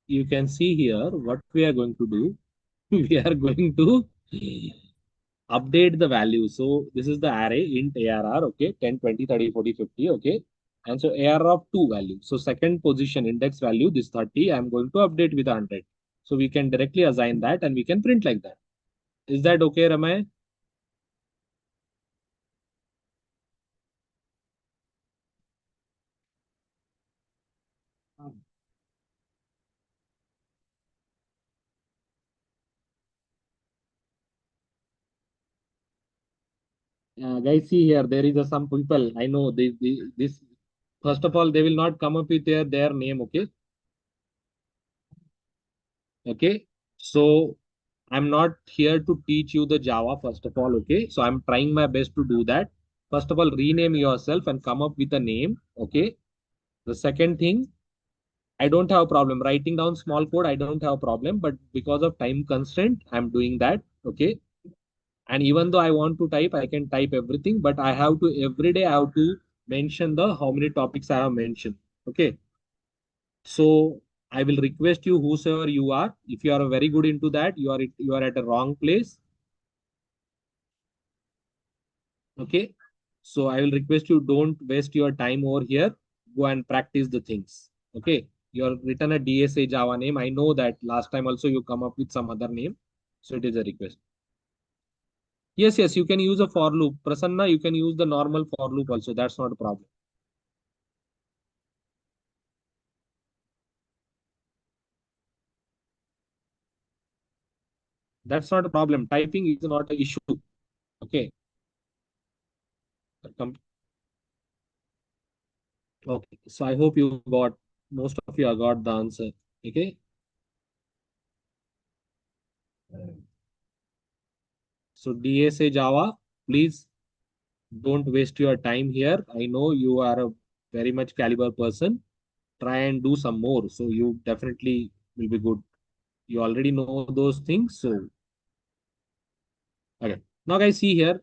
you can see here what we are going to do. We are going to update the value. So this is the array int ARR, okay, 10, 20, 30, 40, 50, okay. And so ARR of two values. So second position index value, this 30, I'm going to update with 100. So we can directly assign that and we can print like that. Is that okay, Ramay? Guys, see here, there is some people, I know this, first of all, they will not come up with their name, okay? Okay, so I'm not here to teach you the Java, first of all, okay? So I'm trying my best to do that. First of all, rename yourself and come up with a name, okay? The second thing, I don't have a problem. Writing down small code, I don't have a problem, but because of time constraint, I'm doing that, okay? And even though I want to type, I can type everything, but I have to, every day I have to mention the how many topics I have mentioned, okay? So I will request you, whosoever you are, if you are very good into that, you are at a wrong place. Okay. So I will request you, don't waste your time over here. Go and practice the things. Okay. You are written a DSA Java name. I know that last time also you come up with some other name. So it is a request. Yes, yes, you can use a for loop. Prasanna, you can use the normal for loop also. That's not a problem. That's not a problem. Typing is not an issue. Okay. Okay. So I hope you got, most of you have got the answer. Okay. So DSA Java, please don't waste your time here. I know you are a very much caliber person. Try and do some more. So you definitely will be good. You already know those things. So, okay. Now guys, see here.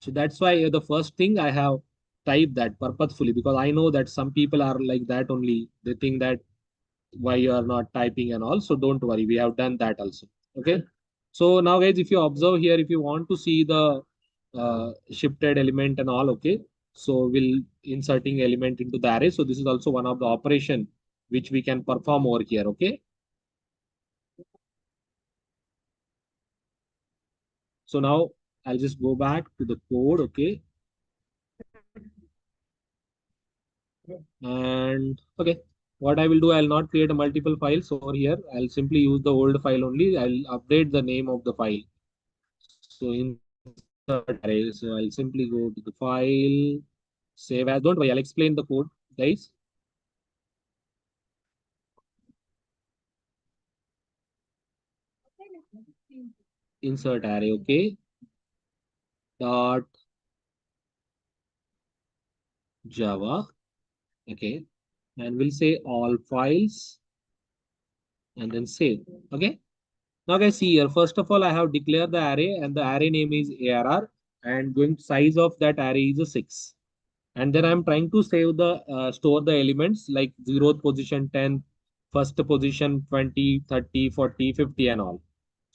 So that's why the first thing I have typed that purposefully, because I know that some people are like that only. They think that why you are not typing and all. So don't worry. We have done that also. Okay. So now guys, if you observe here, if you want to see the shifted element and all, okay. So we'll inserting element into the array. So this is also one of the operation which we can perform over here. Okay. So now I'll just go back to the code, okay? And okay, what I will do, I'll not create a multiple files over here. I'll simply use the old file only. I'll update the name of the file. So insert array. So I'll simply go to the file, save as. Don't worry, I'll explain the code, guys. Insert array, okay? Dot Java, okay? And we'll say all files and then save, okay? Now guys, see here, first of all, I have declared the array and the array name is ARR and going size of that array is a 6. And then I'm trying to save the store the elements like 0th position, 10th, first position, 20, 30, 40, 50 and all.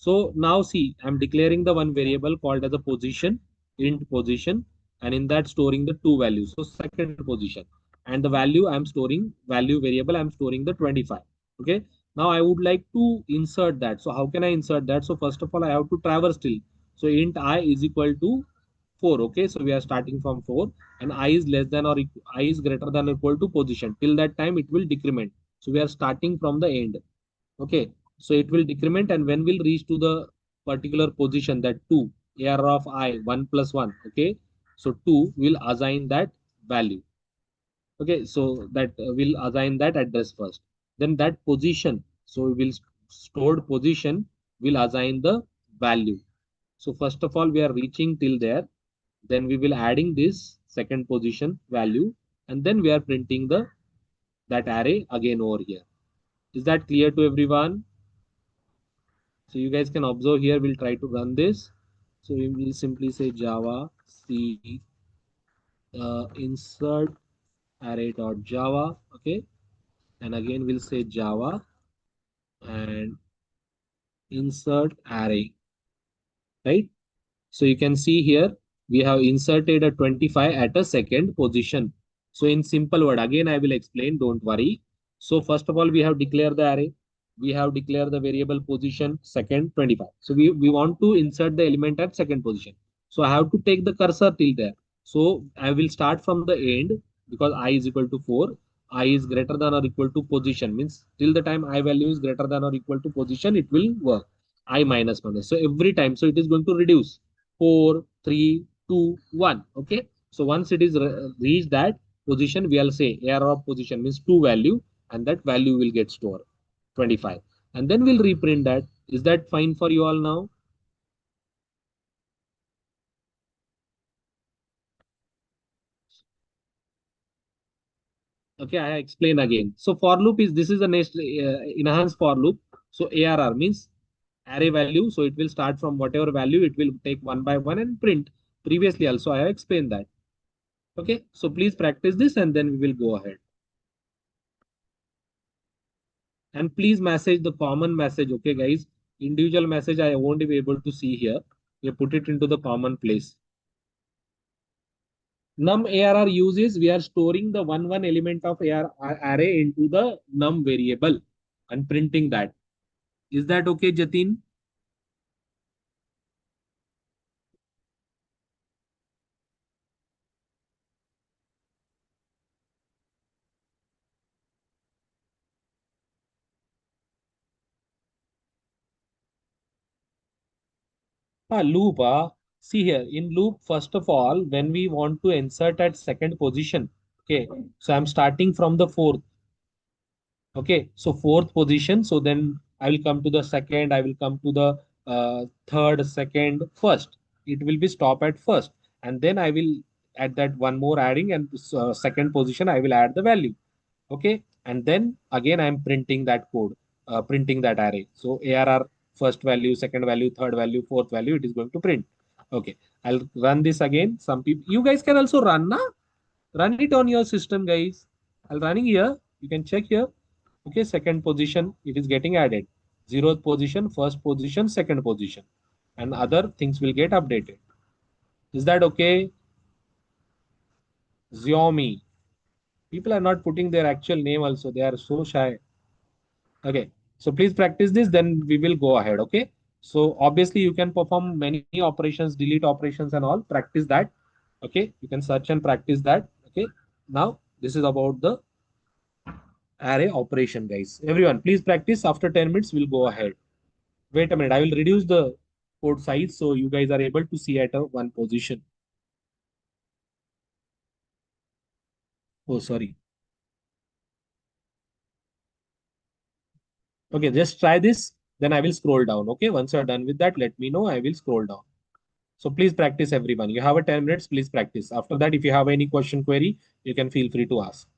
So now see, I'm declaring the one variable called as a position, int position, and in that storing the two values. So second position and the value I'm storing value variable, I'm storing the 25. Okay. Now I would like to insert that. So how can I insert that? So first of all, I have to traverse till. So int I is equal to 4. Okay. So we are starting from 4 and I is less than or I is greater than or equal to position. Till that time it will decrement. So we are starting from the end. Okay. So it will decrement and when we'll reach to the particular position that 2 AR of I 1 plus 1. Okay. So 2 will assign that value. Okay. So that will assign that address first. Then that position. So we will stored position will assign the value. So first of all, we are reaching till there. Then we will adding this second position value and then we are printing the that array again over here. Is that clear to everyone? So you guys can observe here, we'll try to run this. So we will simply say Java C insert array.java. Okay. And again, we'll say Java and insert array, right? So you can see here, we have inserted a 25 at a second position. So in simple word, again, I will explain, don't worry. So first of all, we have declared the array. We have declared the variable position, second 25. So we want to insert the element at second position. So I have to take the cursor till there. So I will start from the end because I is equal to 4. I is greater than or equal to position means till the time I value is greater than or equal to position, it will work. I minus minus. So every time, so it is going to reduce 4, 3, 2, 1. Okay. So once it is reached that position, we'll say error of position means 2 value and that value will get stored 25. And then we'll reprint that. Is that fine for you all now? Okay, I explain again. So for loop is this is a next enhanced for loop. So ARR means array value. So it will start from whatever value, it will take one by one and print. Previously also I have explained that. Okay, so please practice this and then we will go ahead. And please message the common message. Okay, guys, individual message I won't be able to see here. We put it into the common place. Num ARR uses, we are storing the one element of AR array into the num variable and printing that. Is that okay, Jatin? Loop. See here in loop, first of all, when we want to insert at second position, okay, so I'm starting from the fourth. Okay, so fourth position. So then I will come to the second, I will come to the third, second, first. It will be stop at first. And then I will add that one more adding and second position, I will add the value. Okay. And then again, I'm printing that code, printing that array. So ARR first value, second value, third value, fourth value, it is going to print. Okay. I'll run this again. Some people, you guys can also run, na? Run it on your system, guys. I'll running here. You can check here. Okay, second position, it is getting added. 0th position, first position, second position. And other things will get updated. Is that okay? Xiaomi. People are not putting their actual name also. They are so shy. Okay. So please practice this, then we will go ahead. Okay. So obviously you can perform many operations, delete operations and all. Practice that. Okay, you can search and practice that. Okay, now this is about the array operation, guys. Everyone, please practice. After 10 minutes, we'll go ahead. Wait a minute, I will reduce the code size so you guys are able to see at a one position. Oh, sorry. Okay, just try this. Then I will scroll down. Okay, once you're done with that, let me know. I will scroll down. So please practice, everyone. You have a 10 minutes, please practice. After that, if you have any question query, you can feel free to ask.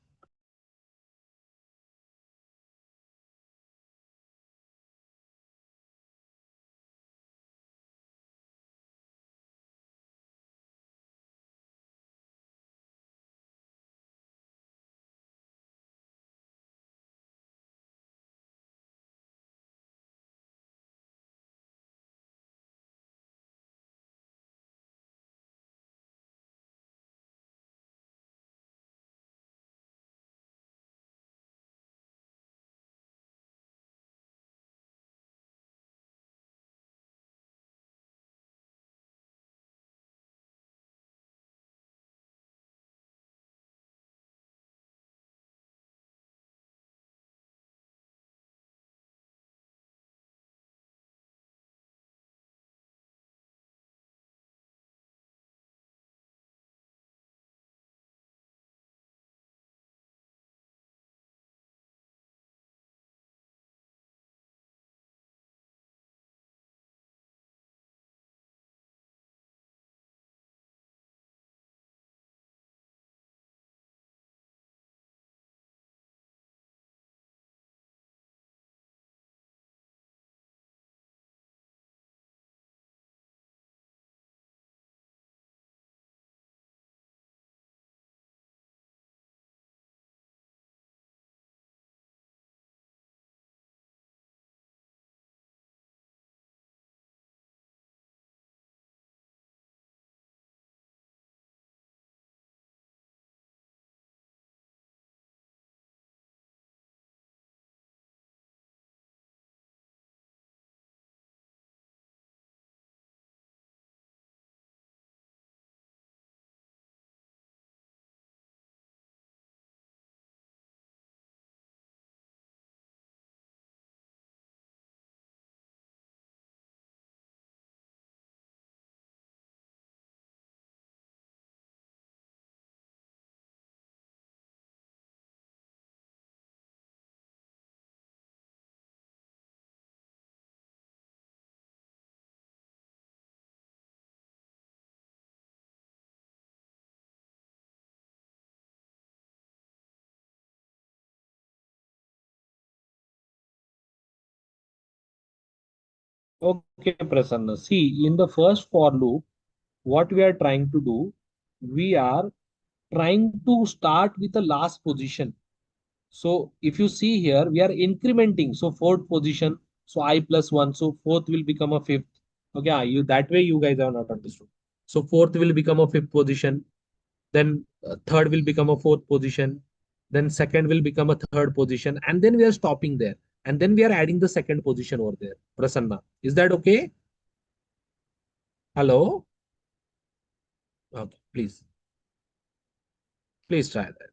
Okay, Prasanna. See, in the first for loop, what we are trying to do, we are trying to start with the last position. So if you see here, we are incrementing. So fourth position, so I plus one. So fourth will become a fifth. Okay, you that way you guys have not understood. So fourth will become a fifth position. Then third will become a fourth position. Then second will become a third position. And then we are stopping there. And then we are adding the second position over there. Prasanna, is that okay? Hello? Okay, please. Please try that.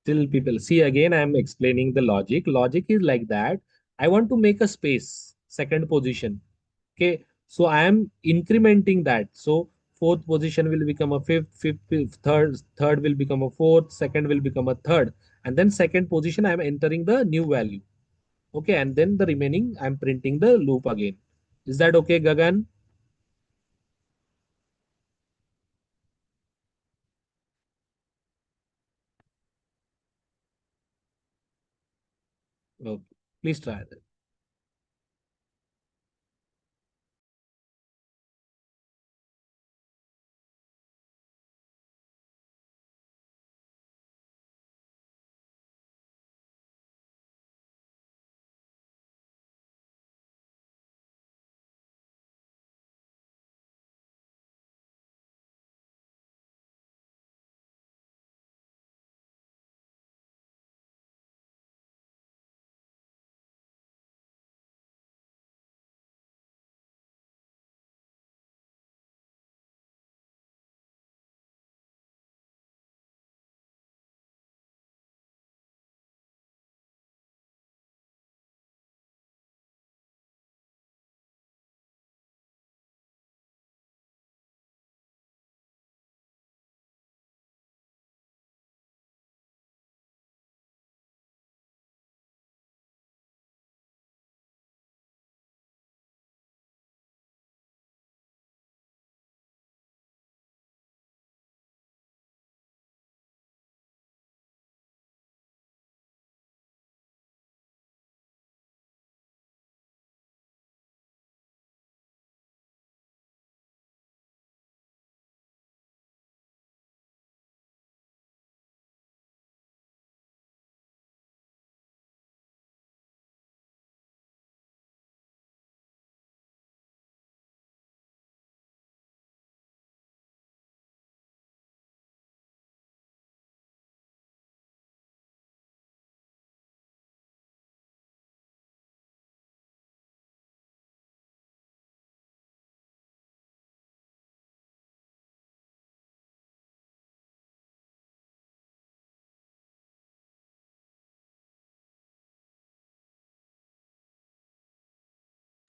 Still people see again, I am explaining the logic. Logic is like that. I want to make a space, second position. Okay. So I am incrementing that. So fourth position will become a fifth, third will become a fourth, second will become a third. And then second position, I'm entering the new value. Okay, and then the remaining, I'm printing the loop again. Is that okay, Gagan? Okay, please try that.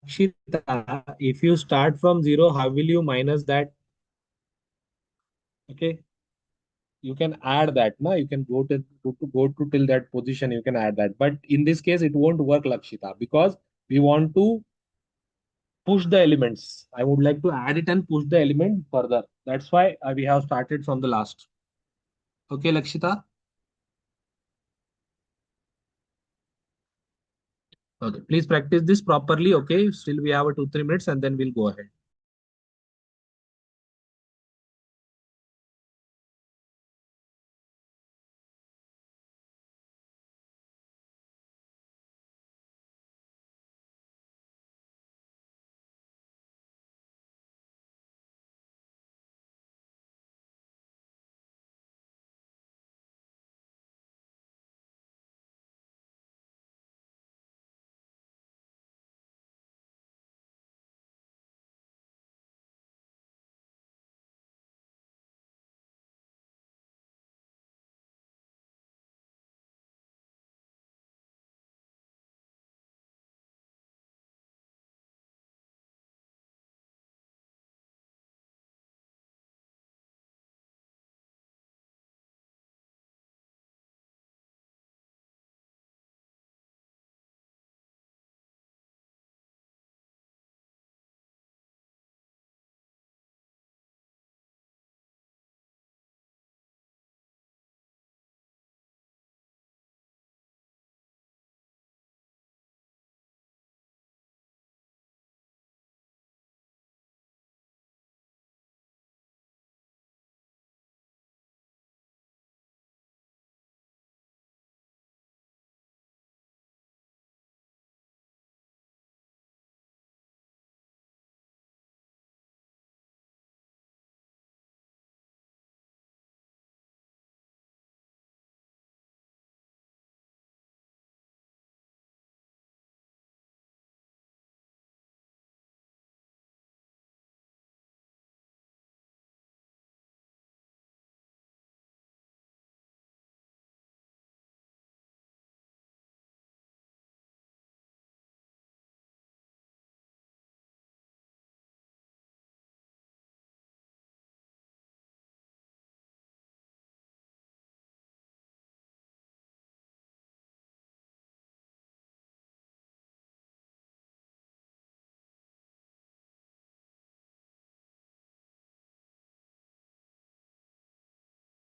Shita, if you start from zero, how will you minus that? Okay, you can add that. No, you can go to till that position. You can add that, but in this case, it won't work, Lakshita, because we want to push the elements. I would like to add it and push the element further. That's why we have started from the last. Okay, Lakshita. Okay, please practice this properly. Okay, still we have a 2-3 minutes and then we'll go ahead.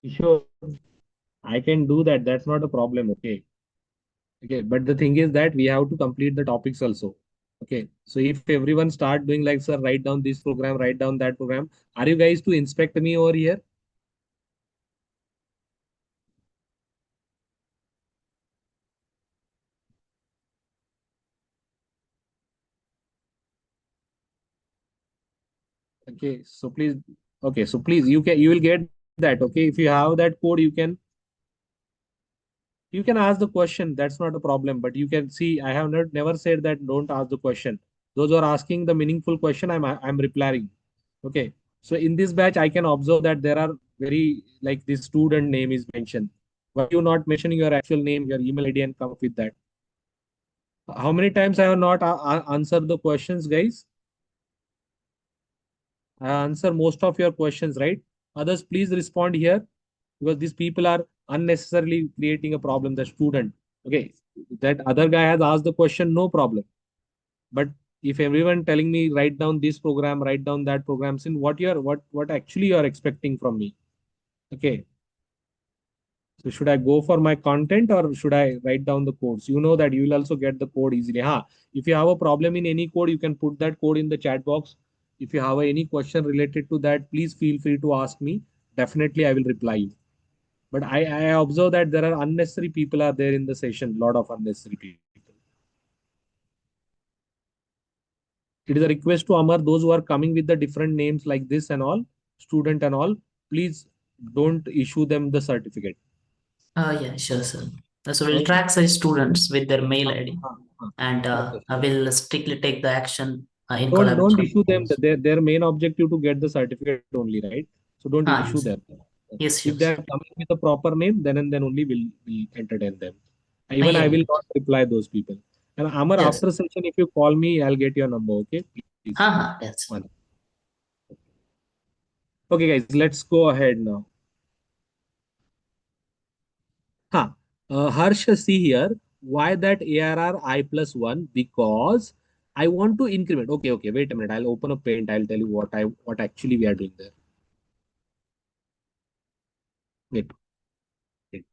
Sure, I can do that. That's not a problem. Okay. Okay. But the thing is that we have to complete the topics also. Okay. So if everyone start doing like, sir, write down this program, write down that program, are you guys to inspect me over here? Okay. So please, okay. So please, you will get that. Okay. If you have that code, you can ask the question. That's not a problem. But you can see, I have not never said that don't ask the question. Those who are asking the meaningful question, I'm replying. Okay. So in this batch, I can observe that there are very like this student name is mentioned. Why you not mentioning your actual name, your email ID, and come up with that? How many times I have not answered the questions, guys? I answer most of your questions, right? Others, please respond here because these people are unnecessarily creating a problem. The student, okay, that other guy has asked the question, no problem. But if everyone telling me write down this program, write down that program, in what actually you are expecting from me? Okay, so should I go for my content or should I write down the codes? You know that you will also get the code easily. If you have a problem in any code, you can put that code in the chat box. If you have any question related to that, please feel free to ask me. Definitely, I will reply you. But I observe that there are unnecessary people are there in the session. Lot of unnecessary people. It is a request to Amar, those who are coming with the different names like this and all, student and all, please don't issue them the certificate. Yeah, sure, sir. So we'll Okay. track such students with their mail Uh, ID, uh, uh. and Okay. I will strictly take the action in Don't collaboration issue with them. teams. Their main objective to get the certificate only, right? So don't issue Yes, them. yes, sure, If they sir. are coming with a proper name, then and then only will entertain them. Even I Yeah, will not reply those people. And Amar, yes. after session, if you call me, I'll get your number. Okay, please. Yes. One. Okay, guys, let's go ahead now. Harsh, see here. Why that ARR I plus one? Because I want to increment. Okay. Wait a minute. I'll open a paint. I'll tell you what actually we are doing there. Wait. Wait.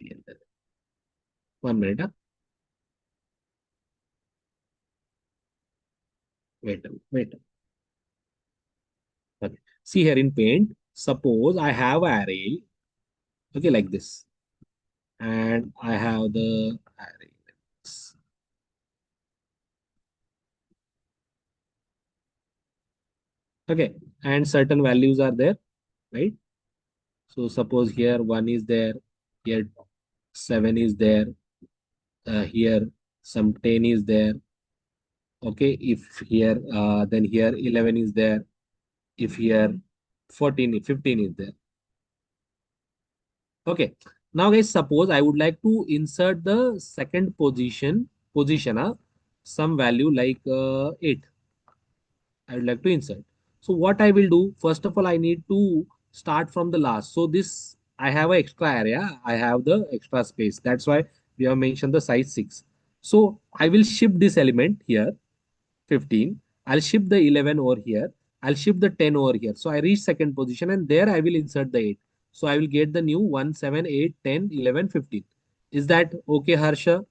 1 minute. Wait. Okay. See here in paint. Suppose I have an array. Okay, like this, and I have the array. Like this. Okay, and certain values are there, right? So suppose here one is there, here seven is there, here some 10 is there. Okay, if here then here 11 is there, if here 14 15 is there. Okay, now guys, suppose I would like to insert the second position some value like 8. I would like to insert. So what I will do, first of all, I need to start from the last. So this, I have an extra area, I have the extra space. That's why we have mentioned the size 6. So I will shift this element here, 15. I'll shift the 11 over here. I'll shift the 10 over here. So I reach second position and there I will insert the 8. So I will get the new 1, 7, 8, 10, 11, 15. Is that okay, Harsha?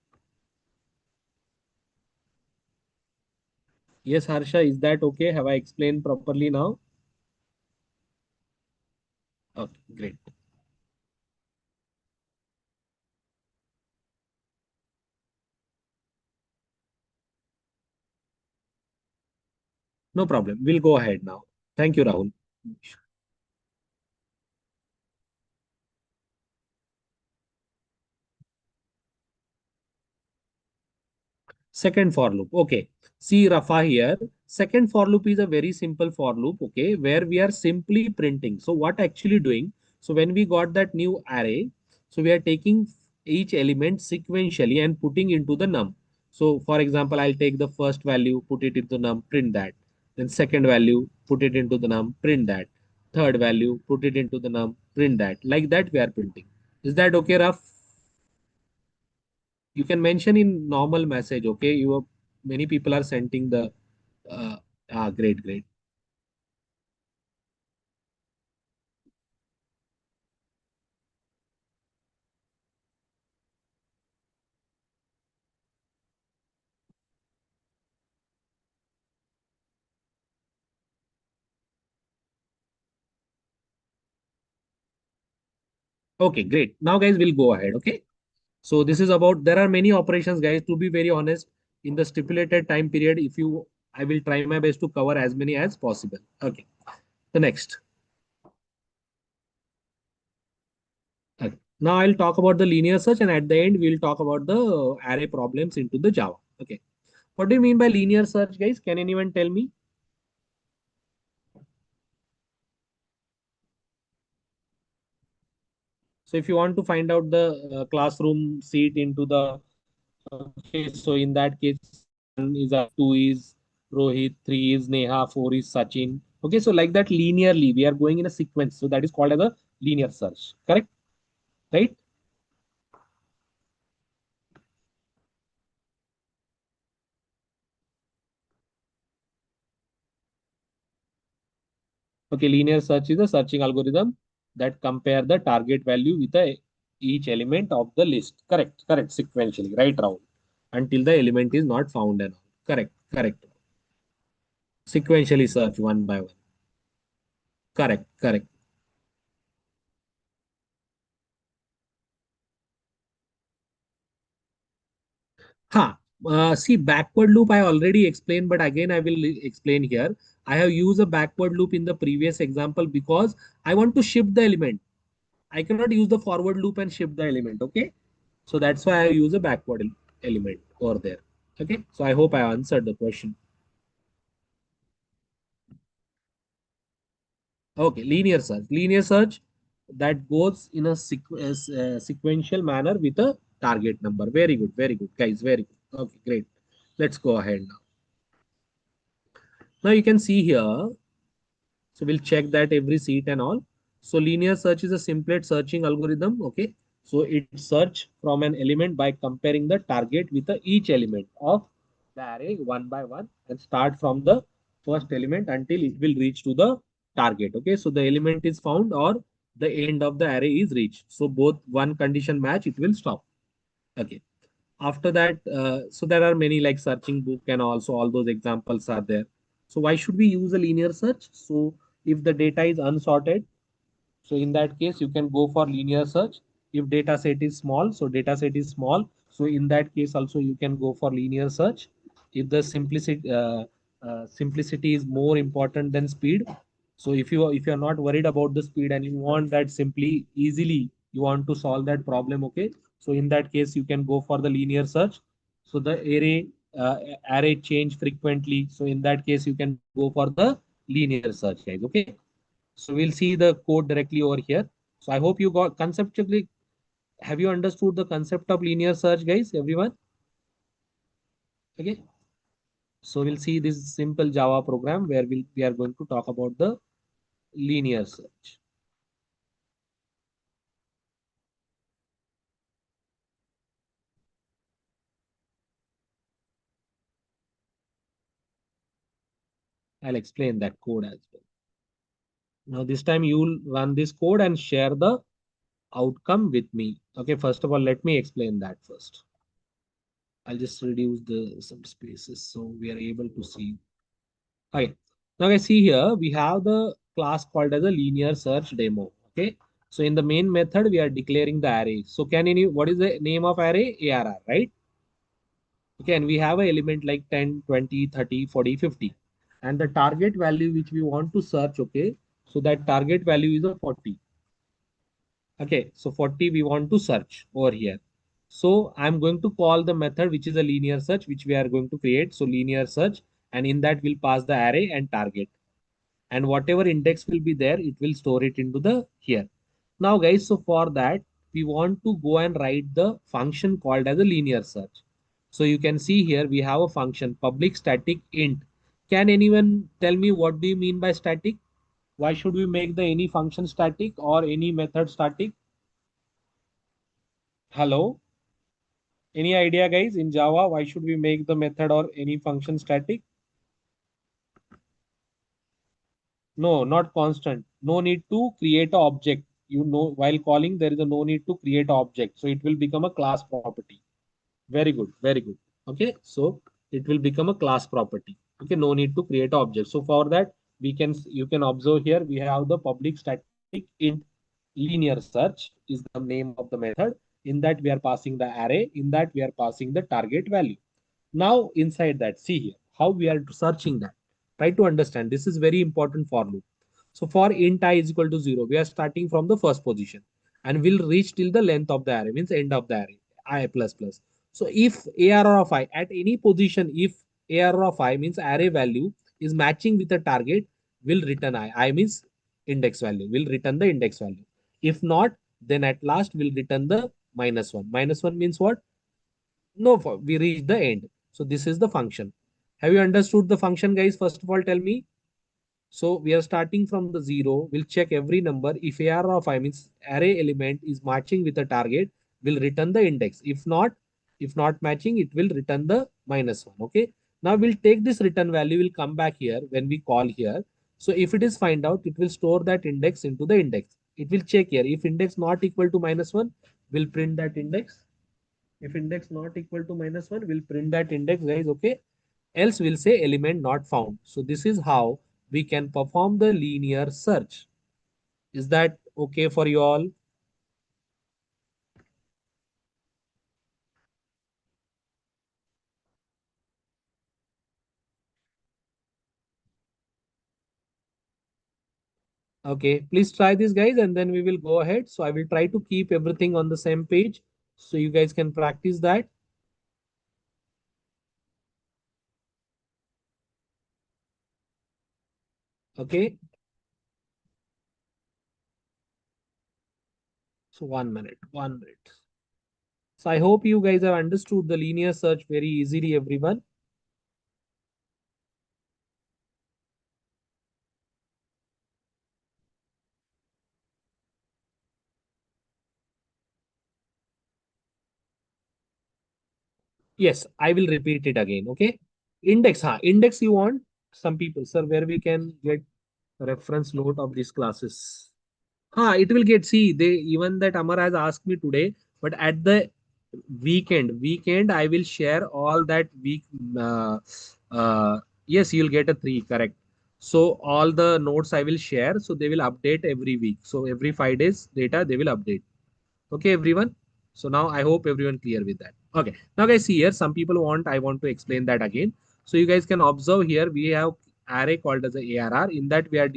Yes, Harsha, is that okay? Have I explained properly now? Okay, great. No problem. We'll go ahead now. Thank you, Rahul. Second for loop. Okay. See Rafa here. Second for loop is a very simple for loop. Okay. Where we are simply printing. So what actually doing? So when we got that new array, so we are taking each element sequentially and putting into the num. So for example, I'll take the first value, put it into num, print that. Then second value, put it into the num, print that. Third value, put it into the num, print that. Like that we are printing. Is that okay, Raf? You can mention in normal message. Okay, many people are sending the uh, great. Okay, great. Now, guys, we'll go ahead. Okay. So this is about, there are many operations, guys, to be very honest, in the stipulated time period. I will try my best to cover as many as possible. Okay. The next. Okay. Now I'll talk about the linear search, and at the end, we'll talk about the array problems into the Java. Okay. What do you mean by linear search, guys? Can anyone tell me? So if you want to find out the classroom seat into the, okay, so in that case, one is two is Rohit, three is Neha, four is Sachin. Okay, so like that linearly, we are going in a sequence. So that is called as a linear search. Correct? Right? Okay, linear search is a searching algorithm that compare the target value with each element of the list. Correct, correct, sequentially, right, Rahul? Until the element is not found and all. Correct, correct. Sequentially search one by one. Correct, correct. Huh. See, backward loop I already explained, but again I will explain here. I have used a backward loop in the previous example because I want to shift the element. I cannot use the forward loop and shift the element. Okay. So that's why I use a backward element over there. Okay. So I hope I answered the question. Okay. Linear search. Linear search that goes in a sequential manner with a target number. Very good. Very good, guys. Very good. Okay. Great. Let's go ahead now. Now you can see here. So we'll check that every seat and all. So linear search is a simplet searching algorithm. Okay. So it search from an element by comparing the target with each element of the array one by one and start from the first element until it will reach to the target. Okay. So the element is found or the end of the array is reached. So both one condition match, it will stop. Okay. After that, so there are many like searching book and also all those examples are there. So why should we use a linear search? So if the data is unsorted, so in that case, you can go for linear search. If data set is small, so data set is small. So in that case, also you can go for linear search. If the simplicity is more important than speed. So if you are not worried about the speed and you want that simply easily, you want to solve that problem. Okay. So in that case, you can go for the linear search. So the array change frequently. So in that case, you can go for the linear search, guys. Okay. So we'll see the code directly over here. So I hope you got conceptually, have you understood the concept of linear search, guys, everyone? Okay. So we'll see this simple Java program where we are going to talk about the linear search. I'll explain that code as well. Now this time you'll run this code and share the outcome with me. Okay, first of all, let me explain that first. I'll just reduce the some spaces so we are able to see. Okay. Now I see here we have the class called as a linear search demo. Okay. So in the main method, we are declaring the array. So what is the name of array? ARR, right? Okay. And we have an element like 10, 20, 30, 40, 50. And the target value which we want to search. Okay. So that target value is a 40. Okay. So 40 we want to search over here. So I'm going to call the method which is a linear search which we are going to create. So linear search, and in that we'll pass the array and target, and whatever index will be there, it will store it into the here. Now guys, so for that we want to go and write the function called as a linear search. So you can see here we have a function public static int. Can anyone tell me what do you mean by static? Why should we make the any function static or any method static? Hello, any idea, guys? In Java, why should we make the method or any function static? No, not constant. No need to create a object. You know, while calling, there is a no need to create an object. So it will become a class property. Very good, very good. Okay, so it will become a class property. Okay, no need to create an object. So for that, you can observe here we have the public static int linear search is the name of the method. In that we are passing the array, in that we are passing the target value. Now inside that, see here how we are searching that. Try to understand. This is very important for loop. So for int I is equal to 0, we are starting from the first position and will reach till the length of the array, means end of the array, I plus plus. So if ARR of I at any position, if ARR of I means array value is matching with the target, will return I. I means index value, will return the index value. If not, then at last will return the minus one. Minus one means what? No, we reach the end. So this is the function. Have you understood the function, guys? First of all, tell me. So we are starting from the zero. We'll check every number. If AR of I means array element is matching with the target, will return the index. If not matching, it will return the minus one. Okay. Now we'll take this return value. We'll come back here when we call here. So if it is find out, it will store that index into the index. It will check here. If index not equal to minus one, will print that index. If index not equal to minus one, we'll print that index, guys. Okay. Else we'll say element not found. So this is how we can perform the linear search. Is that okay for you all? Okay, please try this, guys, and then we will go ahead. So I will try to keep everything on the same page so you guys can practice that. Okay. So 1 minute, 1 minute. So I hope you guys have understood the linear search very easily, everyone. Yes, I will repeat it again. Okay. Index, index you want? Some people, sir, where we can get reference note of these classes. It will get, see, they even that Amar has asked me today, but at the weekend, I will share all that week. Yes, you'll get a 3, correct. So all the notes I will share, so they will update every week. So every 5 days data, they will update. Okay, everyone. So now I hope everyone clear with that. Okay. Now guys, see here, some people I want to explain that again. So you guys can observe here, we have array called as a ARR. In that we are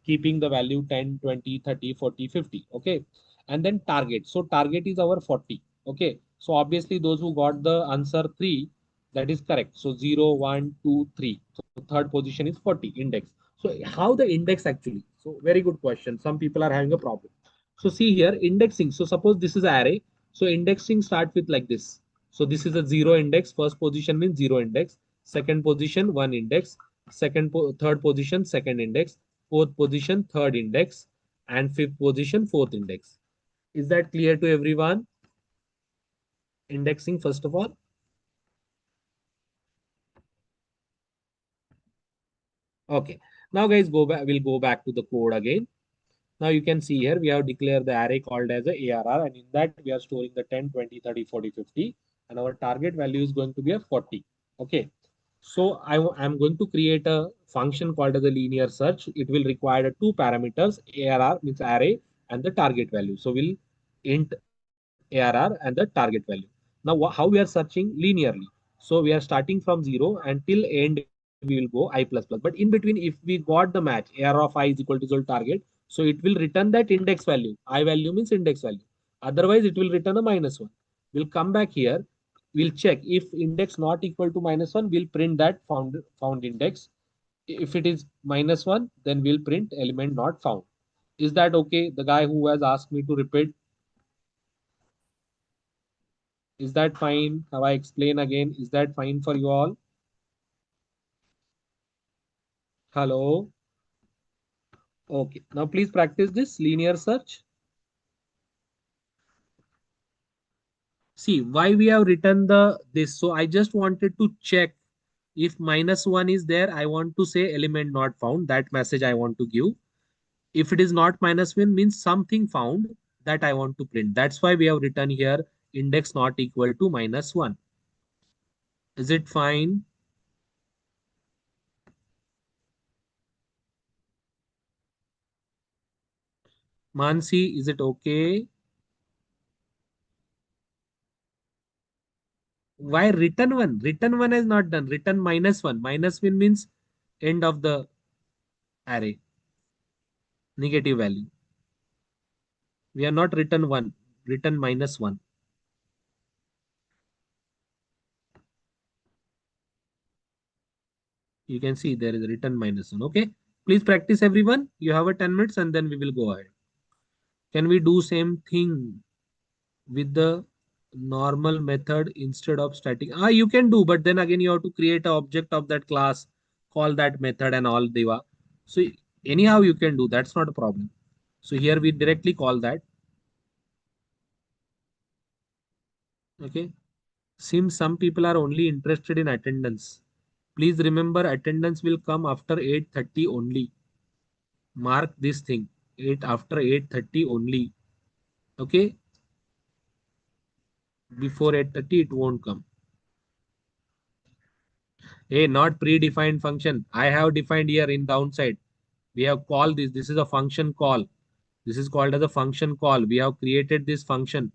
keeping the value 10, 20, 30, 40, 50. Okay. And then target. So target is our 40. Okay. So obviously those who got the answer 3, that is correct. So 0, 1, 2, 3. So third position is 40 index. So how the index actually? So very good question. Some people are having a problem. So see here, indexing. So suppose this is array. So indexing start with like this. So this is a 0 index. First position means 0 index. Second position, 1 index. Third position, second index. Fourth position, third index. And fifth position, fourth index. Is that clear to everyone? Indexing first of all. Okay. Now guys, go back. We'll go back to the code again. Now you can see here we have declared the array called as a ARR, and in that we are storing the 10, 20, 30, 40, 50, and our target value is going to be a 40. Okay. So I'm going to create a function called as a linear search. It will require two parameters, ARR means array and the target value. So we'll int ARR and the target value. Now how we are searching linearly. So we are starting from 0 until end we will go I plus plus. But in between, if we got the match, ARR of I is equal to target, so it will return that index value. I value means index value. Otherwise, it will return a minus one. We'll come back here. We'll check if index not equal to minus one, we'll print that found index. If it is minus one, then we'll print element not found. Is that okay? The guy who has asked me to repeat, is that fine? Have I explain again? Is that fine for you all? Hello. Okay. Now please practice this linear search. See why we have written the this. So I just wanted to check if minus one is there. I want to say element not found. That message I want to give. If it is not minus one means something found that I want to print. That's why we have written here index not equal to minus one. Is it fine? Mansi, is it okay? Why written one? Written one is not done. Written minus one. Minus one means end of the array. Negative value. We are not written one. Written minus one. You can see there is a written minus one. Okay. Please practice everyone. You have a 10 minutes and then we will go ahead. Can we do same thing with the normal method instead of static? You can do, but then again you have to create an object of that class, call that method and all deva. So anyhow you can do, that's not a problem. So here we directly call that. Okay. Since some people are only interested in attendance, please remember attendance will come after 8:30 only. Mark this thing. After 8:30 only. Okay. Before 8:30 it won't come. Hey, not predefined function. I have defined here in downside. We have called this. This is a function call. This is called as a function call. We have created this function.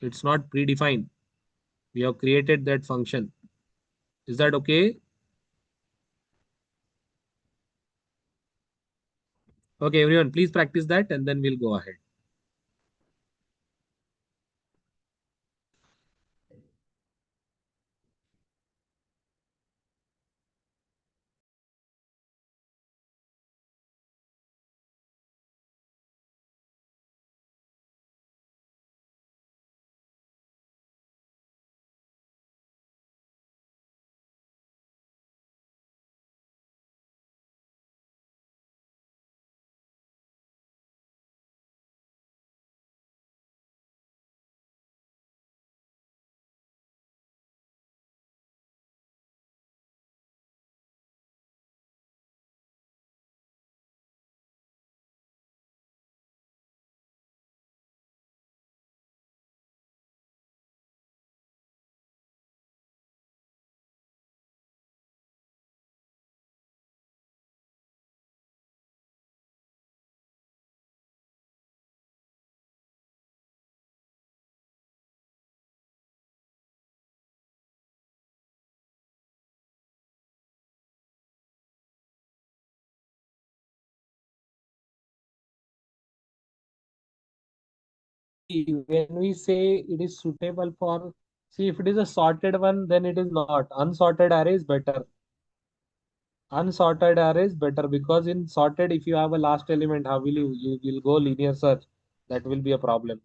It's not predefined. We have created that function. Is that okay? Okay, everyone, please practice that and then we'll go ahead. When we say it is suitable for, see if it is a sorted one, then it is not. Unsorted array is better. Unsorted array is better because in sorted, if you have a last element, how will you will go linear search? That will be a problem.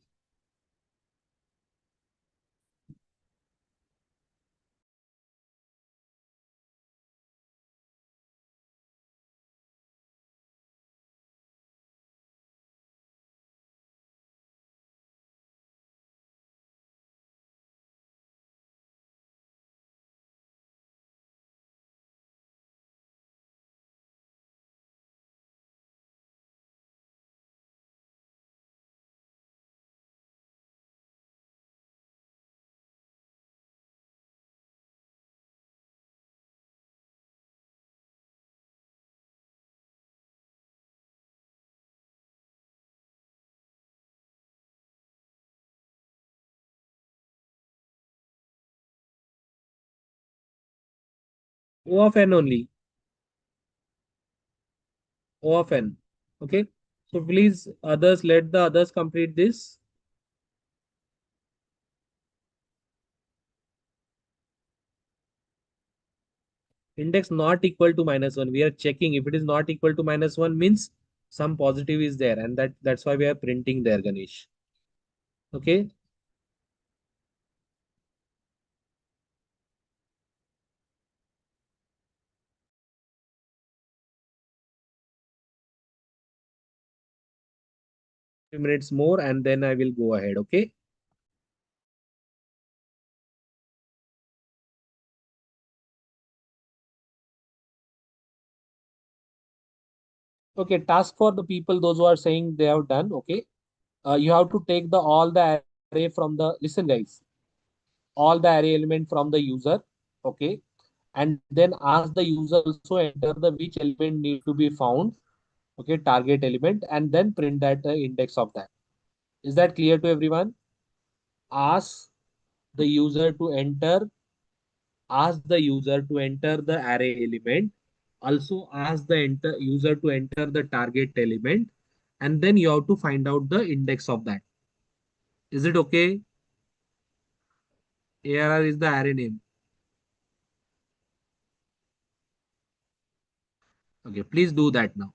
O of n only. O of n. Okay. So please others, let the others complete this. Index not equal to -1. We are checking if it is not equal to -1 means some positive is there, and that's why we are printing there, Ganesh. Okay. Few minutes more and then I will go ahead. Okay. Okay. Task for the people, those who are saying they have done. Okay. You have to take the all the array from the, listen guys, all the array element from the user. Okay. and then ask the user also enter the which element need to be found, okay, target element, and then print that index of that. Is that clear to everyone? Ask the user to enter, ask the user to enter the array element, also ask the user to enter the target element, and then you have to find out the index of that. Is it okay? ARR is the array name. Okay, please do that now.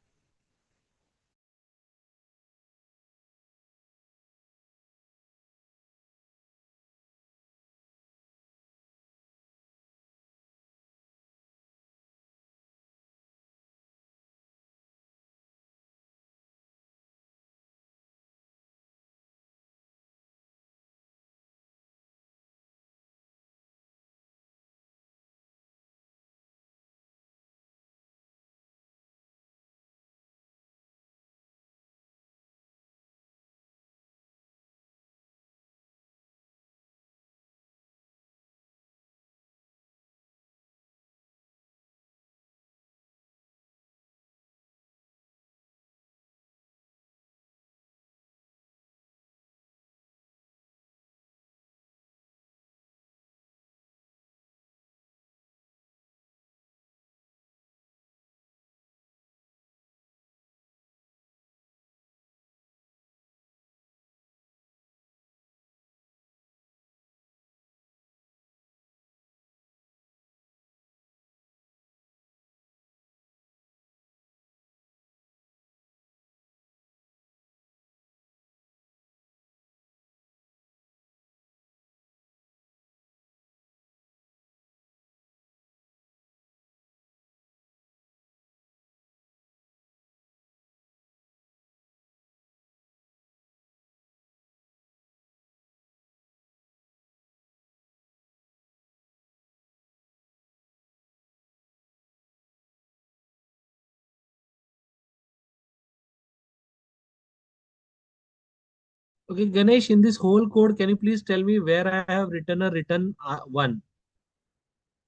Okay, Ganesh, in this whole code, can you please tell me where I have written a return one?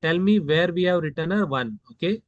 Tell me where we have written a one. Okay.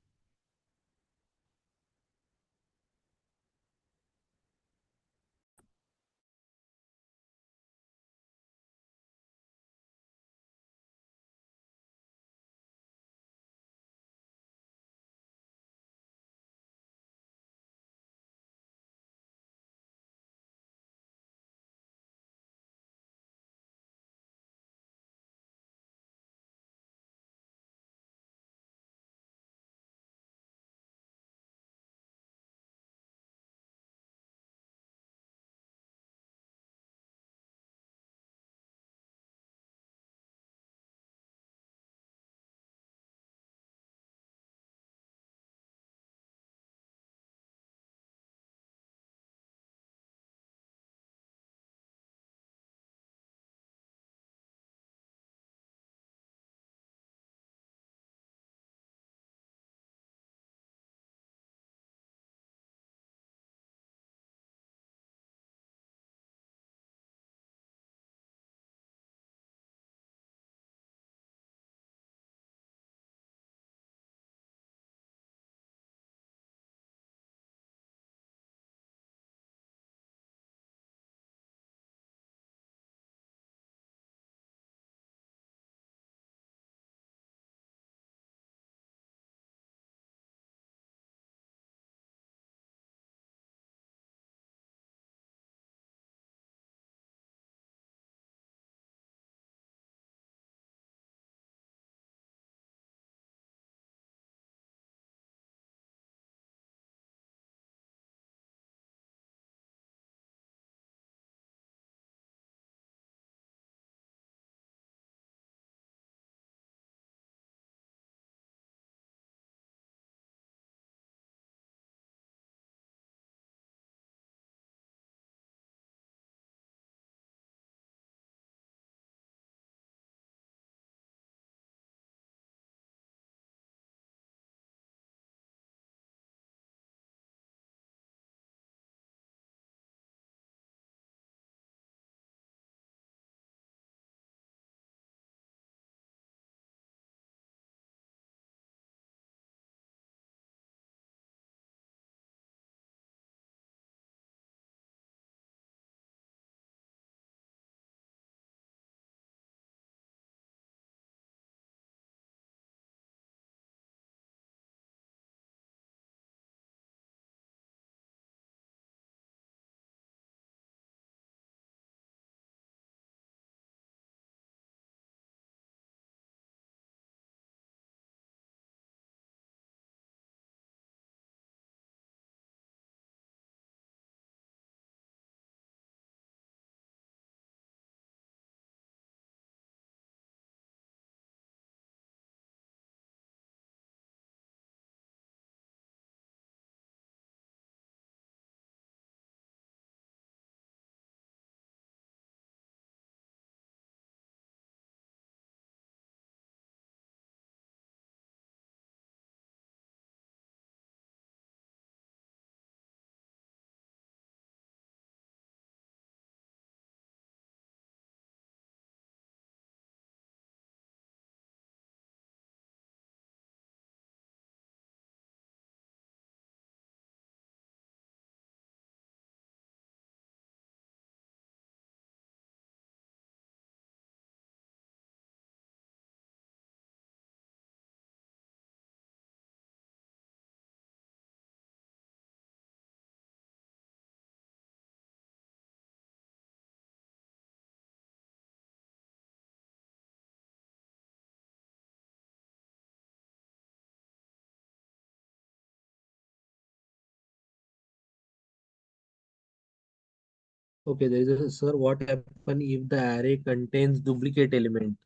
Okay, there is a sir. What happen if the array contains duplicate element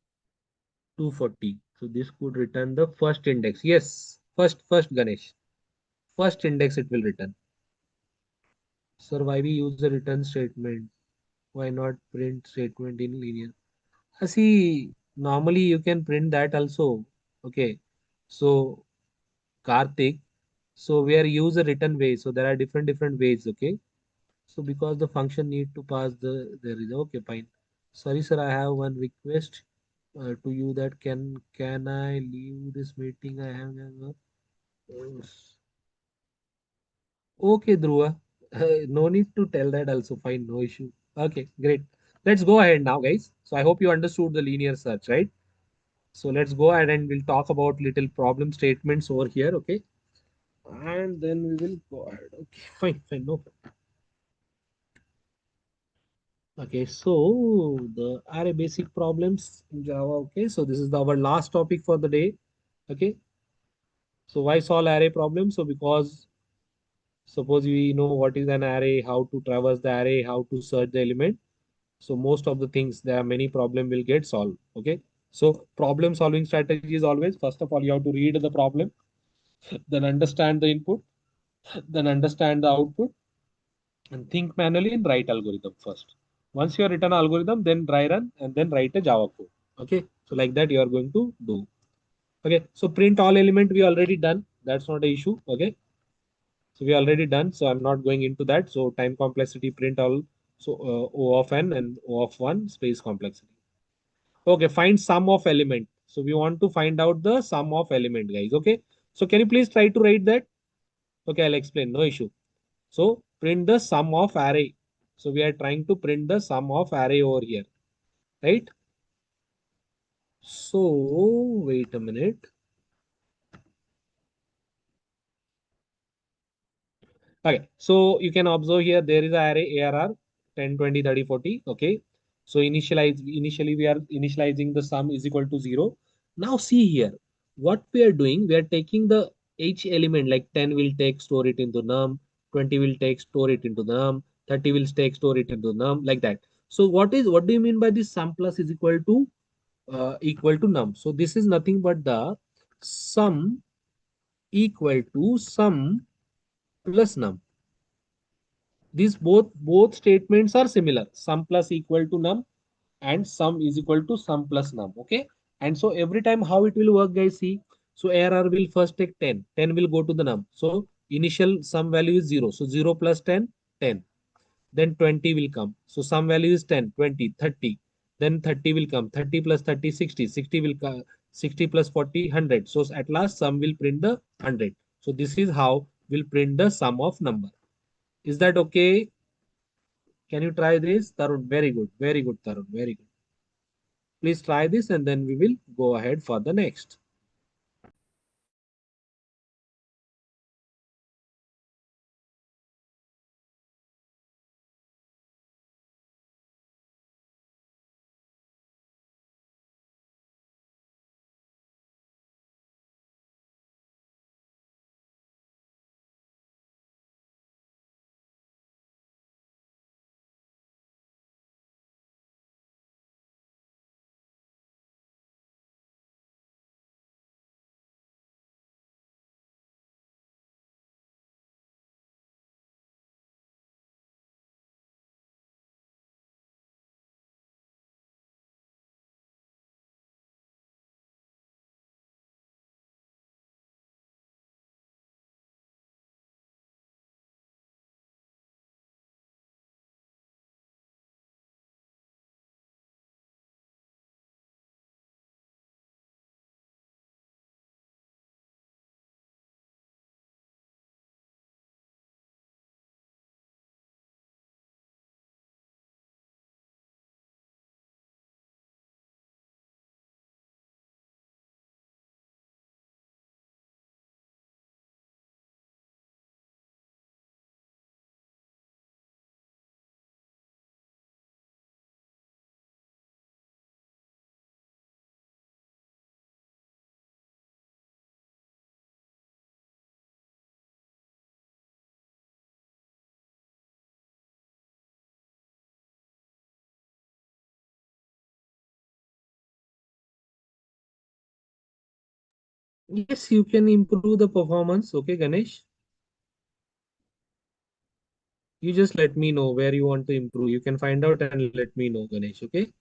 240? So this could return the first index. Yes, first Ganesh. First index it will return. Sir, why we use the return statement? Why not print statement in linear? See, normally you can print that also. Okay. So Karthik. So we are use a written way. So there are different ways. Okay. So because the function need to pass there is okay fine. Sorry sir, I have one request to you that can I leave this meeting? I have okay Dhruva. No need to tell that also fine, no issue. Okay, great. Let's go ahead now, guys. So I hope you understood the linear search, right? So let's go ahead and we'll talk about little problem statements over here, okay? And then we will go ahead. Okay, fine, no problem. Okay, so the array basic problems in Java. Okay, so this is our last topic for the day. Okay, so why solve array problem? So because suppose we know what is an array, how to traverse the array, how to search the element. So most of the things, there are many problem will get solved. Okay, so problem solving strategy is always first of all you have to read the problem, then understand the input, then understand the output, and think manually and write algorithm first. Once you have written algorithm, then dry run and then write a Java code. Okay, so like that you are going to do. Okay, so print all element we already done. That's not an issue. Okay, so we already done. So I'm not going into that. So time complexity print all. So O of n and O of 1 space complexity. Okay, find sum of element. So we want to find out the sum of element, guys. Okay, so can you please try to write that? Okay, I'll explain. No issue. So print the sum of array. So we are trying to print the sum of array over here, right? So wait a minute. Okay, so you can observe here there is an array ARR 10, 20, 30, 40. Okay, so initially we are initializing the sum is equal to 0. Now see here what we are doing. We are taking the each element like 10 will take store it into num, 20 will take store it into num, 30 will take store it into num like that. So what do you mean by this sum plus is equal to num? So this is nothing but the sum equal to sum plus num. These both statements are similar. Sum plus equal to num and sum is equal to sum plus num. Okay. And so every time how it will work, guys, see. So ARR will first take 10. 10 will go to the num. So initial sum value is 0. So 0 plus 10, 10. Then 20 will come. So sum value is 10, 20, 30. Then 30 will come. 30 plus 30, 60. 60 will come. 60 plus 40, 100. So at last sum will print the 100. So this is how we'll print the sum of number. Is that okay? Can you try this? Tarun, very good, Tarun, very good. Please try this and then we will go ahead for the next. Yes, you can improve the performance. Okay, Ganesh. You just let me know where you want to improve. You can find out and let me know, Ganesh. Okay.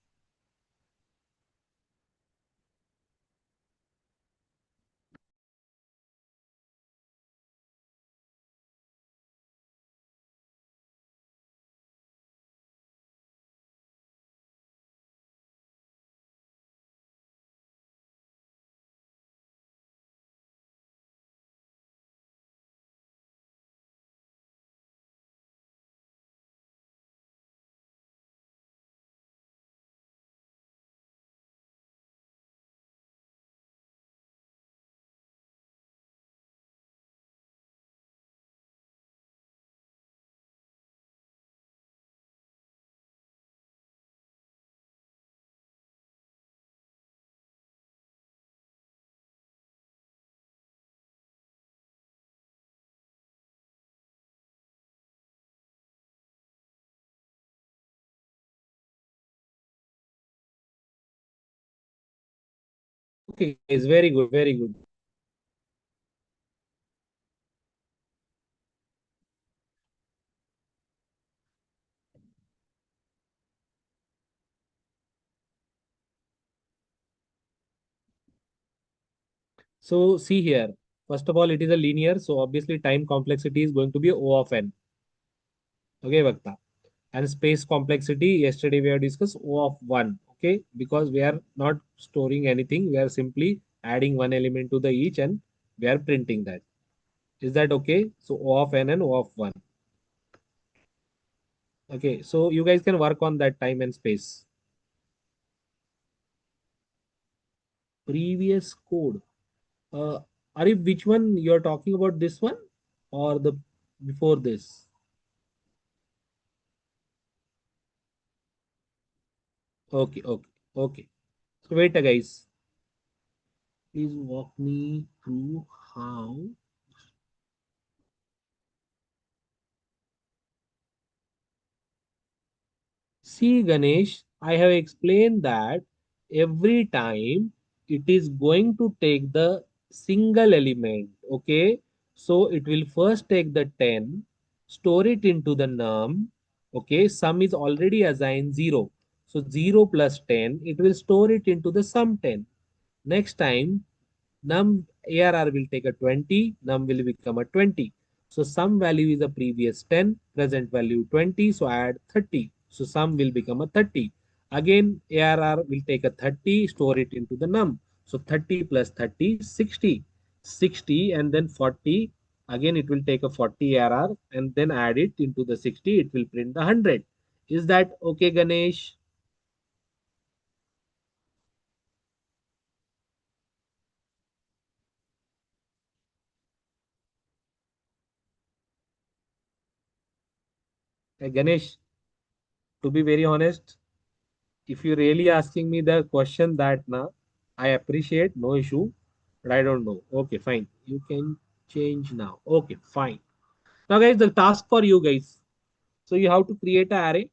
Okay, guys, very good, very good. So see here. First of all, it is a linear, so obviously time complexity is going to be O of n. Okay, Bhakta. And space complexity, yesterday we have discussed O of 1. Okay, because we are not storing anything, we are simply adding one element to the each and we are printing that. Is that okay? So O of n and O of 1. Okay, so you guys can work on that time and space. Previous code. Arif, which one you're talking about? This one or the before this? Okay, okay, okay. So wait, guys. Please walk me through how. See, Ganesh, I have explained that every time it is going to take the single element. Okay, so it will first take the 10, store it into the num. Okay, sum is already assigned 0. So 0 plus 10, it will store it into the sum 10. Next time, num ARR will take a 20, num will become a 20. So sum value is a previous 10, present value 20, so add 30. So sum will become a 30. Again, ARR will take a 30, store it into the num. So 30 plus 30, 60. 60 and then 40. Again, it will take a 40 ARR and then add it into the 60. It will print the 100. Is that okay, Ganesh? Ganesh, to be very honest, if you're really asking me the question that now, I appreciate, no issue, but I don't know. Okay, fine. You can change now. Okay, fine. Now, guys, the task for you guys. So you have to create an array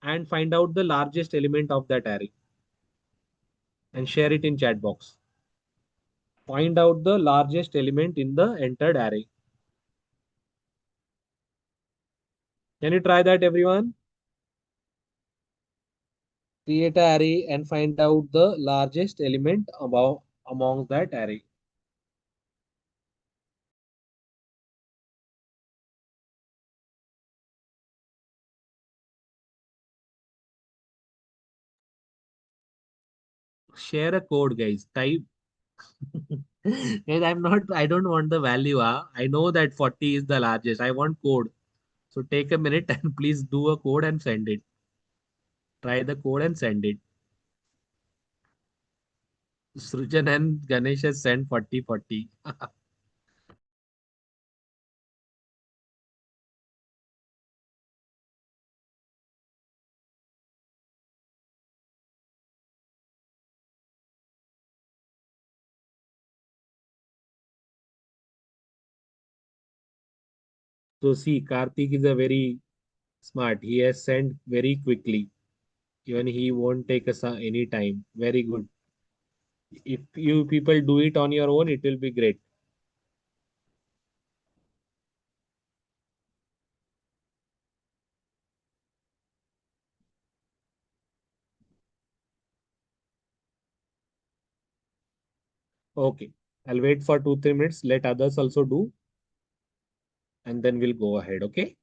and find out the largest element of that array and share it in chat box. Find out the largest element in the entered array. Can you try that, everyone? Create an array and find out the largest element among that array. Share a code, guys. Type. Guys, I don't want the value. I know that 40 is the largest. I want code. So take a minute and please do a code and send it. Try the code and send it. Srujan and Ganesh has sent 40. So see, Karthik is a very smart. He has sent very quickly. Even he won't take us any time. Very good. If you people do it on your own, it will be great. Okay, I'll wait for 2-3 minutes. Let others also do, and then we'll go ahead. Okay.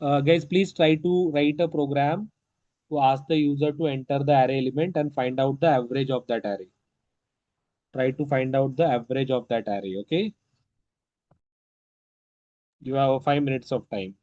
Guys, please try to write a program to ask the user to enter the array element and find out the average of that array. Try to find out the average of that array. Okay. You have 5 minutes of time.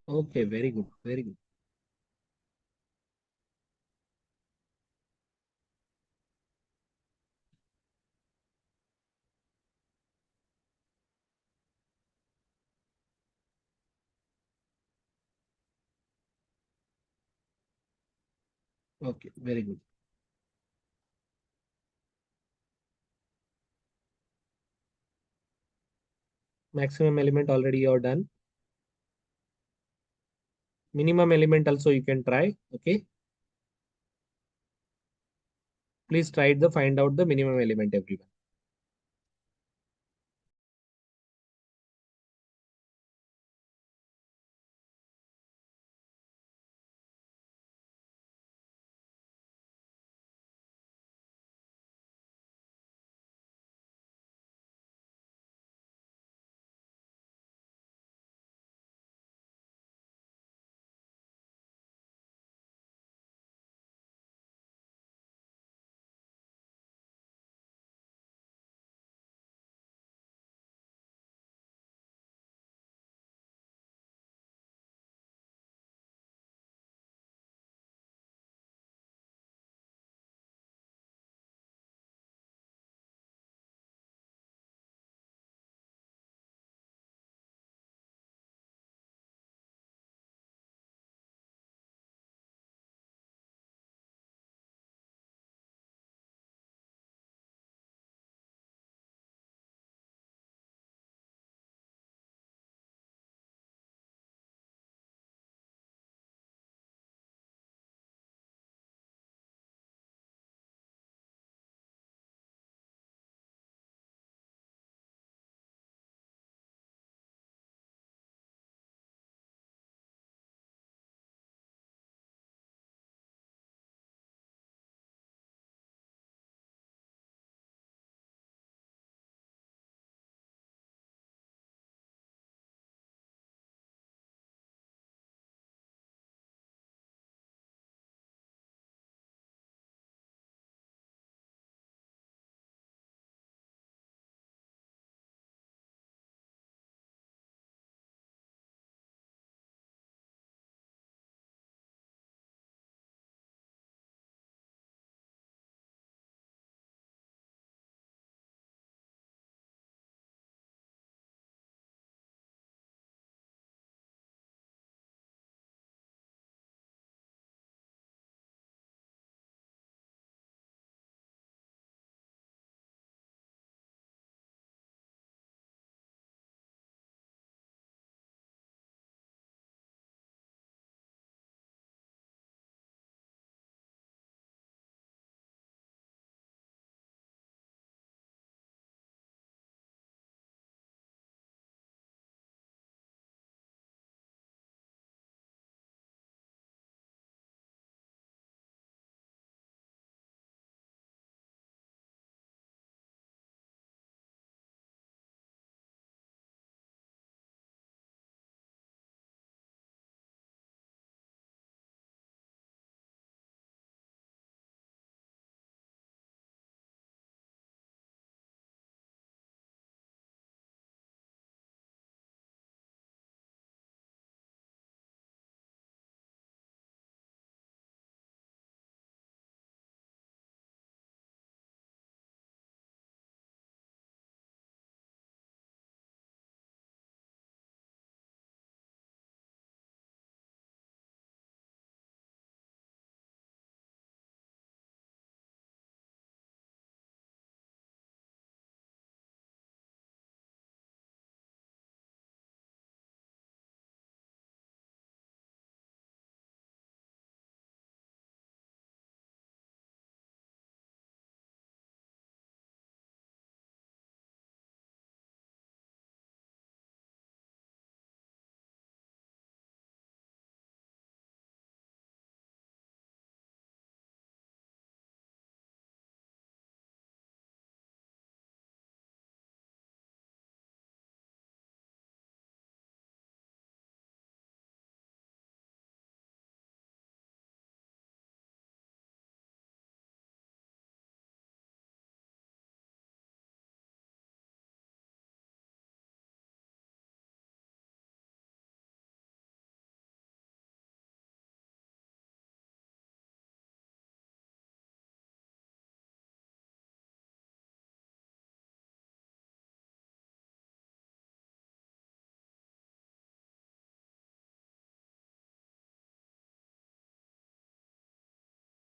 Okay, very good. Very good. Okay, very good. Maximum element already you're done. Minimum element also you can try. Okay. Please try the find out the minimum element, everyone.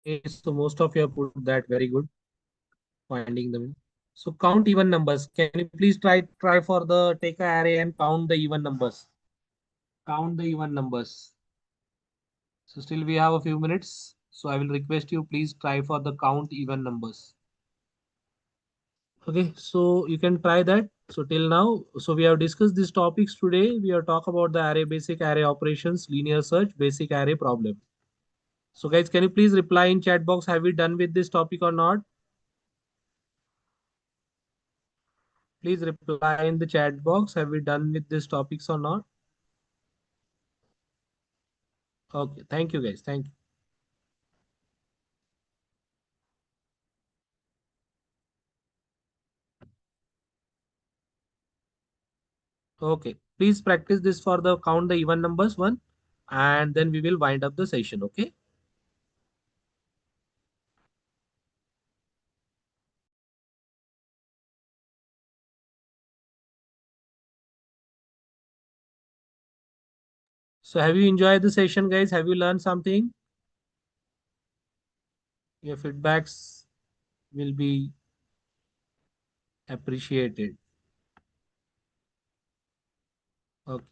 Okay, so most of you have put that very good, finding them. So count even numbers. Can you please try for the take a array and count the even numbers? Count the even numbers. So still we have a few minutes. So I will request you please try for the count even numbers. Okay, so you can try that. So till now, so we have discussed these topics today. We have talked about the array, basic array operations, linear search, basic array problem. So guys, can you please reply in chat box? Have we done with this topic or not? Please reply in the chat box. Have we done with these topics or not? Okay, thank you guys. Thank you. Okay, please practice this for the count the even numbers one, and then we will wind up the session. Okay. So have you enjoyed the session, guys? Have you learned something? Your feedbacks will be appreciated. Okay.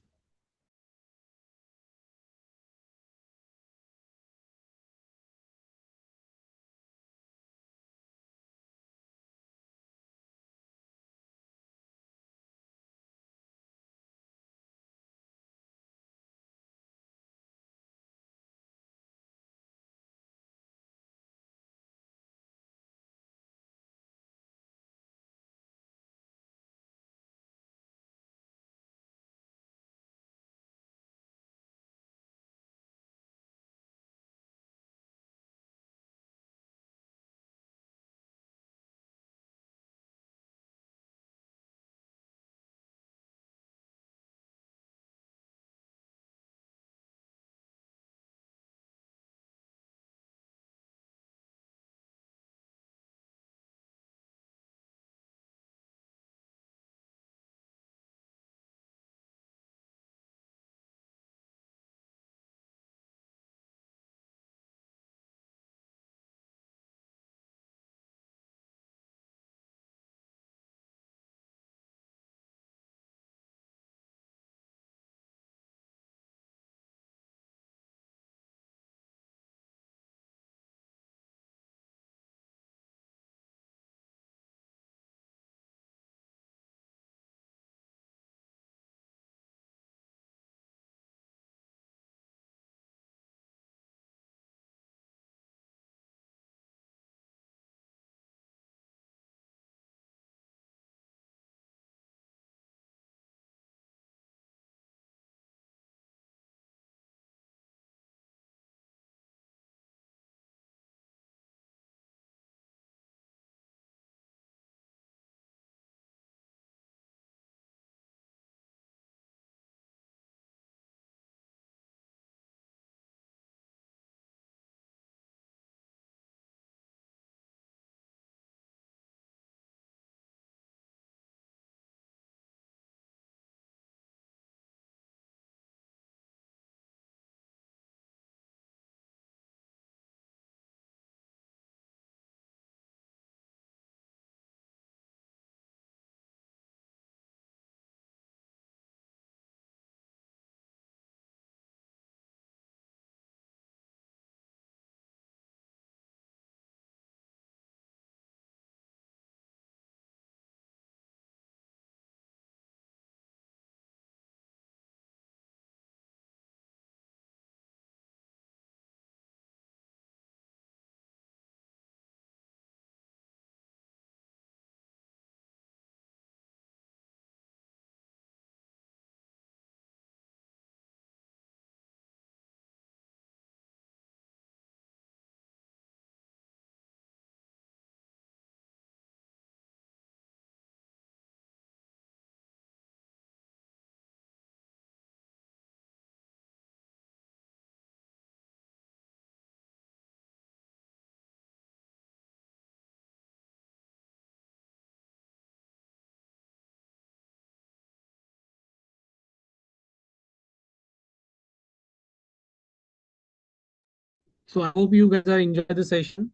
So I hope you guys are enjoying the session.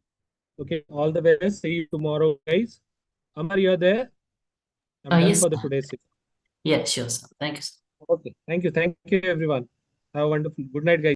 Okay, all the best. See you tomorrow, guys. Amar, you're there? I'm done Yes, for the sir. today's session. Yeah, sure, sir. Thank you, sir. Okay, thank you. Thank you, everyone. Have a wonderful good night, guys.